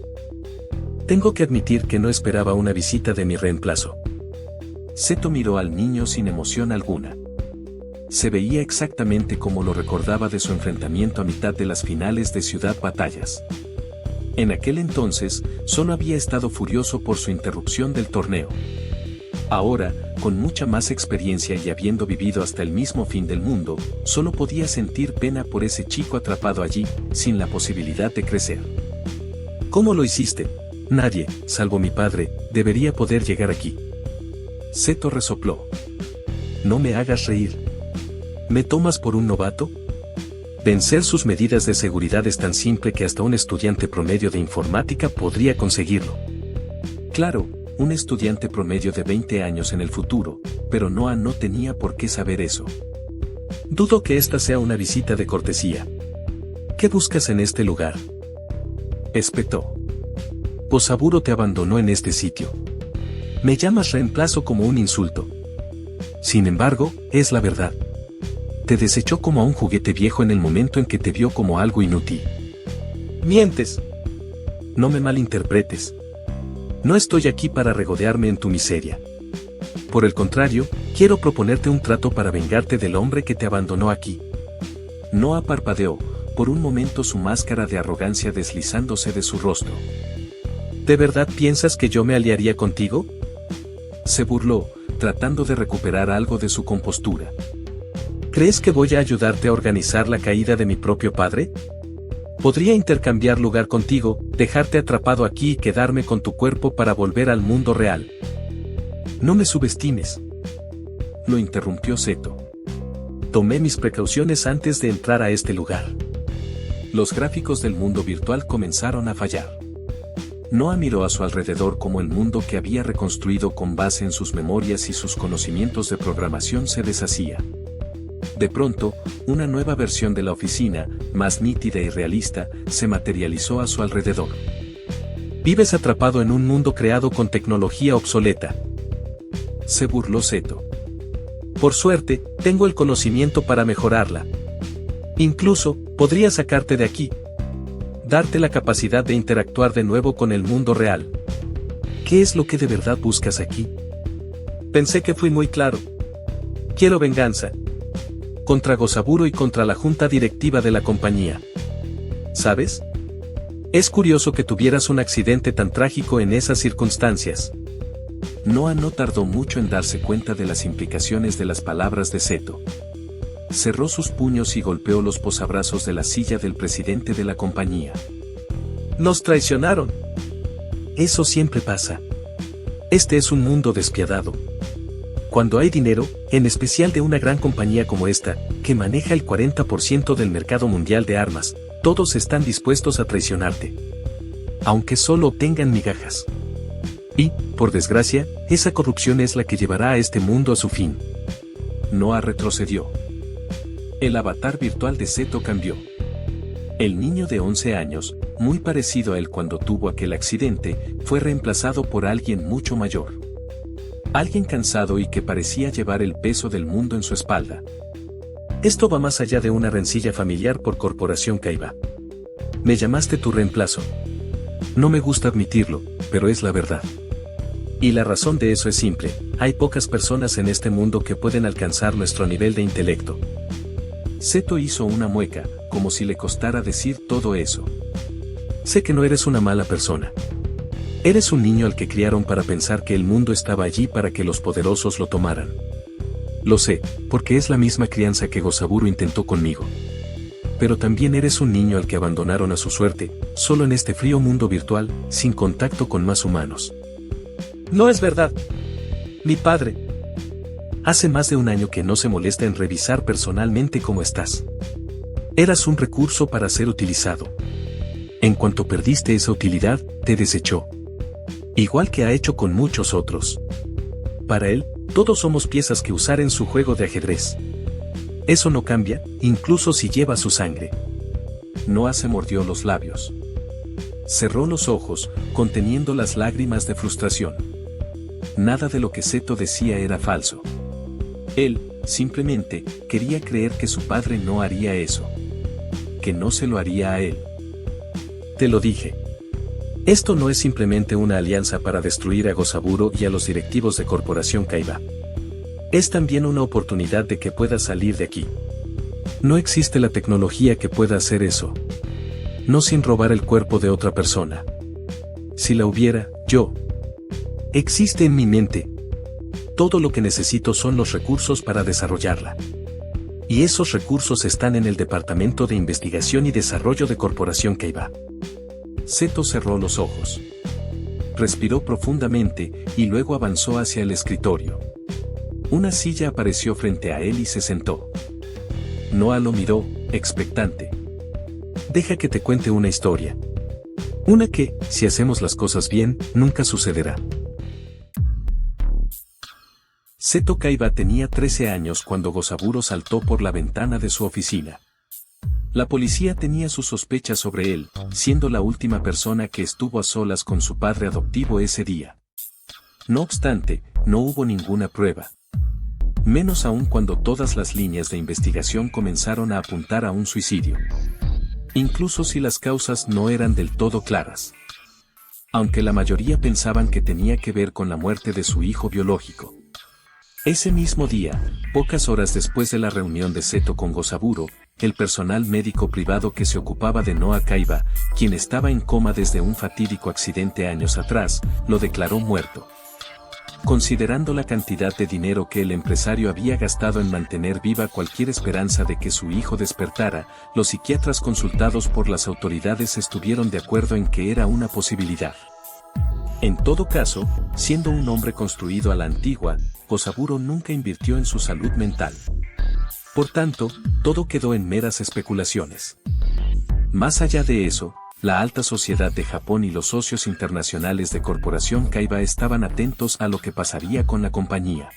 Tengo que admitir que no esperaba una visita de mi reemplazo. Seto miró al niño sin emoción alguna. Se veía exactamente como lo recordaba de su enfrentamiento a mitad de las finales de Ciudad Batallas. En aquel entonces, solo había estado furioso por su interrupción del torneo. Ahora, con mucha más experiencia y habiendo vivido hasta el mismo fin del mundo, solo podía sentir pena por ese chico atrapado allí, sin la posibilidad de crecer. ¿Cómo lo hiciste? Nadie, salvo mi padre, debería poder llegar aquí. Seto resopló. No me hagas reír. ¿Me tomas por un novato? Vencer sus medidas de seguridad es tan simple que hasta un estudiante promedio de informática podría conseguirlo. Claro, un estudiante promedio de 20 años en el futuro, pero Noah no tenía por qué saber eso. Dudo que esta sea una visita de cortesía. ¿Qué buscas en este lugar? Espetó. Gozaburo te abandonó en este sitio. Me llamas reemplazo como un insulto. Sin embargo, es la verdad. Te desechó como a un juguete viejo en el momento en que te vio como algo inútil. Mientes. No me malinterpretes. No estoy aquí para regodearme en tu miseria. Por el contrario, quiero proponerte un trato para vengarte del hombre que te abandonó aquí. Noah parpadeó, por un momento su máscara de arrogancia deslizándose de su rostro. ¿De verdad piensas que yo me aliaría contigo? Se burló, tratando de recuperar algo de su compostura. ¿Crees que voy a ayudarte a organizar la caída de mi propio padre? Podría intercambiar lugar contigo, dejarte atrapado aquí y quedarme con tu cuerpo para volver al mundo real. No me subestimes. Lo interrumpió Seto. Tomé mis precauciones antes de entrar a este lugar. Los gráficos del mundo virtual comenzaron a fallar. Noah miró a su alrededor como el mundo que había reconstruido con base en sus memorias y sus conocimientos de programación se deshacía. De pronto, una nueva versión de la oficina, más nítida y realista, se materializó a su alrededor. «Vives atrapado en un mundo creado con tecnología obsoleta», se burló Seto. «Por suerte, tengo el conocimiento para mejorarla. Incluso, podría sacarte de aquí. Darte la capacidad de interactuar de nuevo con el mundo real. ¿Qué es lo que de verdad buscas aquí?» «Pensé que fui muy claro. Quiero venganza. Contra Gozaburo y contra la junta directiva de la compañía. ¿Sabes? Es curioso que tuvieras un accidente tan trágico en esas circunstancias». Noah no tardó mucho en darse cuenta de las implicaciones de las palabras de Seto. Cerró sus puños y golpeó los posabrazos de la silla del presidente de la compañía. «Nos traicionaron. Eso siempre pasa. Este es un mundo despiadado. Cuando hay dinero, en especial de una gran compañía como esta, que maneja el 40% del mercado mundial de armas, todos están dispuestos a traicionarte. Aunque solo obtengan migajas. Y, por desgracia, esa corrupción es la que llevará a este mundo a su fin». Noah retrocedió. El avatar virtual de Seto cambió. El niño de 11 años, muy parecido a él cuando tuvo aquel accidente, fue reemplazado por alguien mucho mayor. Alguien cansado y que parecía llevar el peso del mundo en su espalda. «Esto va más allá de una rencilla familiar por Corporación Kaiba. Me llamaste tu reemplazo. No me gusta admitirlo, pero es la verdad. Y la razón de eso es simple, hay pocas personas en este mundo que pueden alcanzar nuestro nivel de intelecto». Seto hizo una mueca, como si le costara decir todo eso. «Sé que no eres una mala persona. Eres un niño al que criaron para pensar que el mundo estaba allí para que los poderosos lo tomaran. Lo sé, porque es la misma crianza que Gozaburo intentó conmigo. Pero también eres un niño al que abandonaron a su suerte, solo en este frío mundo virtual, sin contacto con más humanos». «No es verdad. Mi padre. Hace más de un año que no se molesta en revisar personalmente cómo estás. Eras un recurso para ser utilizado. En cuanto perdiste esa utilidad, te desechó. Igual que ha hecho con muchos otros. Para él, todos somos piezas que usar en su juego de ajedrez. Eso no cambia, incluso si lleva su sangre». Noah se mordió los labios. Cerró los ojos, conteniendo las lágrimas de frustración. Nada de lo que Seto decía era falso. Él, simplemente, quería creer que su padre no haría eso. Que no se lo haría a él. «Te lo dije. Esto no es simplemente una alianza para destruir a Gozaburo y a los directivos de Corporación Kaiba. Es también una oportunidad de que puedas salir de aquí. No existe la tecnología que pueda hacer eso. No sin robar el cuerpo de otra persona. Si la hubiera, yo. Existe en mi mente. Todo lo que necesito son los recursos para desarrollarla. Y esos recursos están en el Departamento de Investigación y Desarrollo de Corporación Kaiba». Seto cerró los ojos. Respiró profundamente, y luego avanzó hacia el escritorio. Una silla apareció frente a él y se sentó. Noah lo miró, expectante. «Deja que te cuente una historia. Una que, si hacemos las cosas bien, nunca sucederá». Seto Kaiba tenía 13 años cuando Gozaburo saltó por la ventana de su oficina. La policía tenía sus sospechas sobre él, siendo la última persona que estuvo a solas con su padre adoptivo ese día. No obstante, no hubo ninguna prueba. Menos aún cuando todas las líneas de investigación comenzaron a apuntar a un suicidio. Incluso si las causas no eran del todo claras. Aunque la mayoría pensaban que tenía que ver con la muerte de su hijo biológico. Ese mismo día, pocas horas después de la reunión de Seto con Gozaburo, el personal médico privado que se ocupaba de Noah Kaiba, quien estaba en coma desde un fatídico accidente años atrás, lo declaró muerto. Considerando la cantidad de dinero que el empresario había gastado en mantener viva cualquier esperanza de que su hijo despertara, los psiquiatras consultados por las autoridades estuvieron de acuerdo en que era una posibilidad. En todo caso, siendo un hombre construido a la antigua, Gozaburo nunca invirtió en su salud mental. Por tanto, todo quedó en meras especulaciones. Más allá de eso, la alta sociedad de Japón y los socios internacionales de Corporación Kaiba estaban atentos a lo que pasaría con la compañía.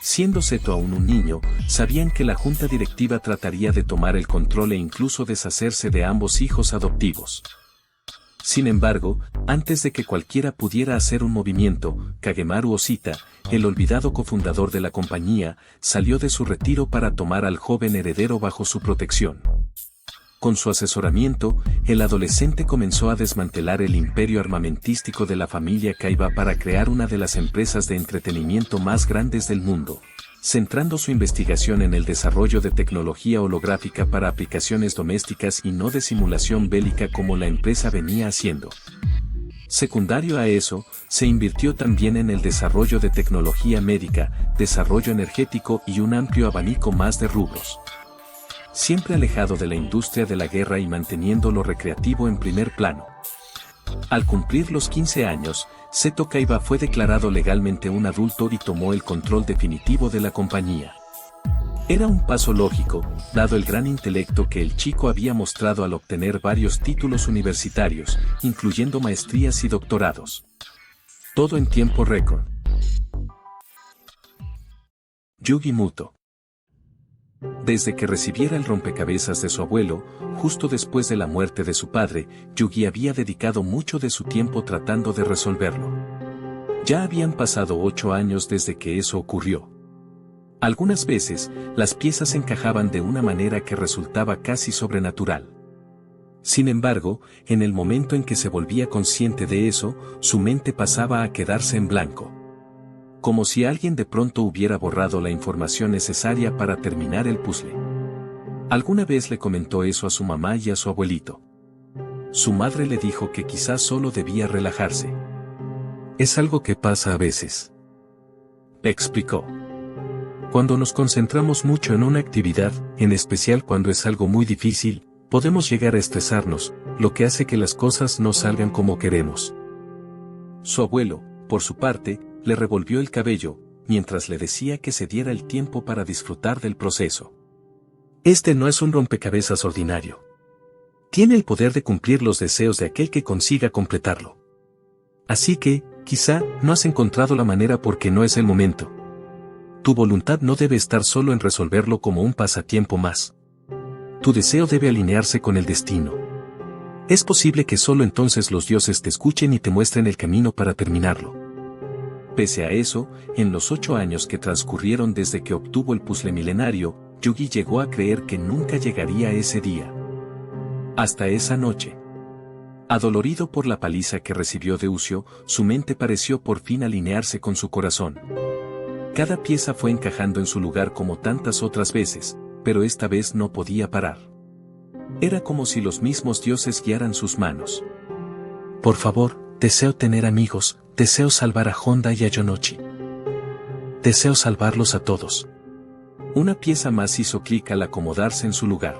Siendo Seto aún un niño, sabían que la junta directiva trataría de tomar el control e incluso deshacerse de ambos hijos adoptivos. Sin embargo, antes de que cualquiera pudiera hacer un movimiento, Kagemaru Osita, el olvidado cofundador de la compañía, salió de su retiro para tomar al joven heredero bajo su protección. Con su asesoramiento, el adolescente comenzó a desmantelar el imperio armamentístico de la familia Kaiba para crear una de las empresas de entretenimiento más grandes del mundo, centrando su investigación en el desarrollo de tecnología holográfica para aplicaciones domésticas y no de simulación bélica como la empresa venía haciendo. Secundario a eso, se invirtió también en el desarrollo de tecnología médica, desarrollo energético y un amplio abanico más de rubros. Siempre alejado de la industria de la guerra y manteniendo lo recreativo en primer plano. Al cumplir los 15 años, Seto Kaiba fue declarado legalmente un adulto y tomó el control definitivo de la compañía. Era un paso lógico, dado el gran intelecto que el chico había mostrado al obtener varios títulos universitarios, incluyendo maestrías y doctorados. Todo en tiempo récord. Yugi Muto. Desde que recibiera el rompecabezas de su abuelo, justo después de la muerte de su padre, Yugi había dedicado mucho de su tiempo tratando de resolverlo. Ya habían pasado 8 años desde que eso ocurrió. Algunas veces, las piezas encajaban de una manera que resultaba casi sobrenatural. Sin embargo, en el momento en que se volvía consciente de eso, su mente pasaba a quedarse en blanco. Como si alguien de pronto hubiera borrado la información necesaria para terminar el puzzle. Alguna vez le comentó eso a su mamá y a su abuelito. Su madre le dijo que quizás solo debía relajarse. Es algo que pasa a veces, explicó. Cuando nos concentramos mucho en una actividad, en especial cuando es algo muy difícil, podemos llegar a estresarnos, lo que hace que las cosas no salgan como queremos. Su abuelo, por su parte, le revolvió el cabello, mientras le decía que se diera el tiempo para disfrutar del proceso. Este no es un rompecabezas ordinario. Tiene el poder de cumplir los deseos de aquel que consiga completarlo. Así que, quizá, no has encontrado la manera porque no es el momento. Tu voluntad no debe estar solo en resolverlo como un pasatiempo más. Tu deseo debe alinearse con el destino. Es posible que solo entonces los dioses te escuchen y te muestren el camino para terminarlo. Pese a eso, en los 8 años que transcurrieron desde que obtuvo el puzzle milenario, Yugi llegó a creer que nunca llegaría ese día. Hasta esa noche. Adolorido por la paliza que recibió de Ucio, su mente pareció por fin alinearse con su corazón. Cada pieza fue encajando en su lugar como tantas otras veces, pero esta vez no podía parar. Era como si los mismos dioses guiaran sus manos. Por favor, deseo tener amigos, deseo salvar a Honda y a Yonochi. Deseo salvarlos a todos. Una pieza más hizo clic al acomodarse en su lugar.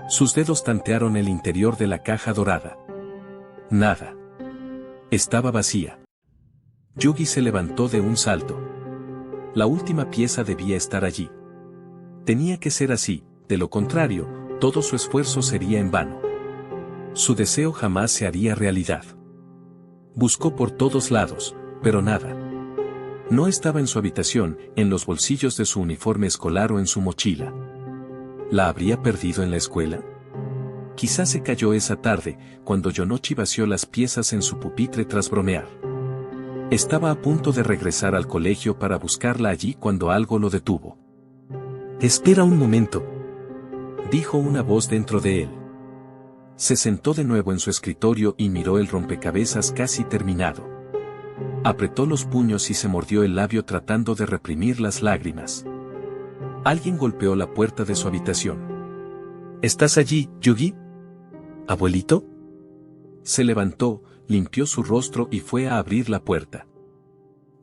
Sus dedos tantearon el interior de la caja dorada. Nada. Estaba vacía. Yugi se levantó de un salto. La última pieza debía estar allí. Tenía que ser así, de lo contrario, todo su esfuerzo sería en vano. Su deseo jamás se haría realidad. Buscó por todos lados, pero nada. No estaba en su habitación, en los bolsillos de su uniforme escolar o en su mochila. ¿La habría perdido en la escuela? Quizás se cayó esa tarde, cuando Yonochi vació las piezas en su pupitre tras bromear. Estaba a punto de regresar al colegio para buscarla allí cuando algo lo detuvo. «Espera un momento», dijo una voz dentro de él. Se sentó de nuevo en su escritorio y miró el rompecabezas casi terminado. Apretó los puños y se mordió el labio tratando de reprimir las lágrimas. Alguien golpeó la puerta de su habitación. «¿Estás allí, Yugi? ¿Abuelito?» Se levantó, limpió su rostro y fue a abrir la puerta.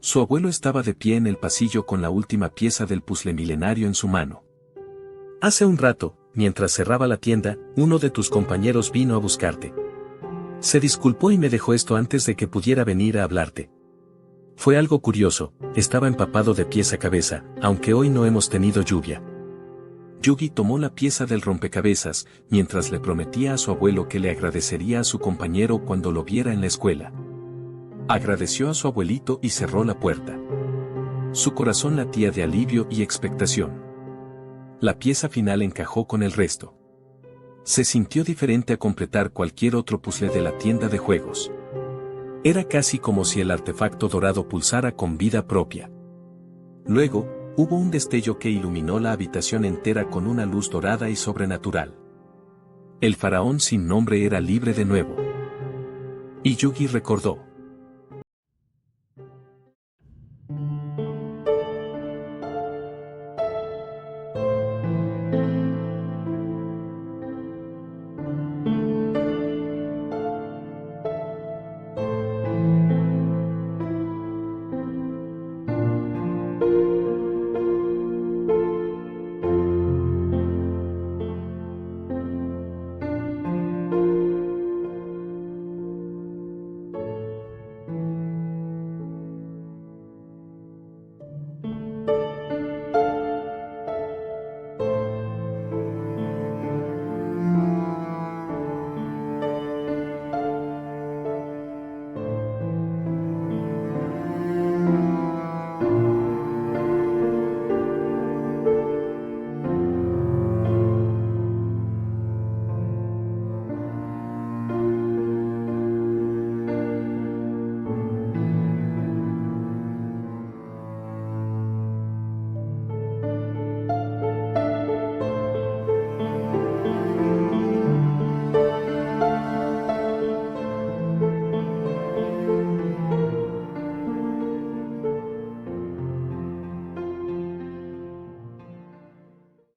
Su abuelo estaba de pie en el pasillo con la última pieza del puzzle milenario en su mano. «Hace un rato, mientras cerraba la tienda, uno de tus compañeros vino a buscarte. Se disculpó y me dejó esto antes de que pudiera venir a hablarte. Fue algo curioso, estaba empapado de pies a cabeza, aunque hoy no hemos tenido lluvia. Yugi tomó la pieza del rompecabezas, mientras le prometía a su abuelo que le agradecería a su compañero cuando lo viera en la escuela. Agradeció a su abuelito y cerró la puerta. Su corazón latía de alivio y expectación. La pieza final encajó con el resto. Se sintió diferente a completar cualquier otro puzzle de la tienda de juegos. Era casi como si el artefacto dorado pulsara con vida propia. Luego, hubo un destello que iluminó la habitación entera con una luz dorada y sobrenatural. El faraón sin nombre era libre de nuevo. Y Yugi recordó.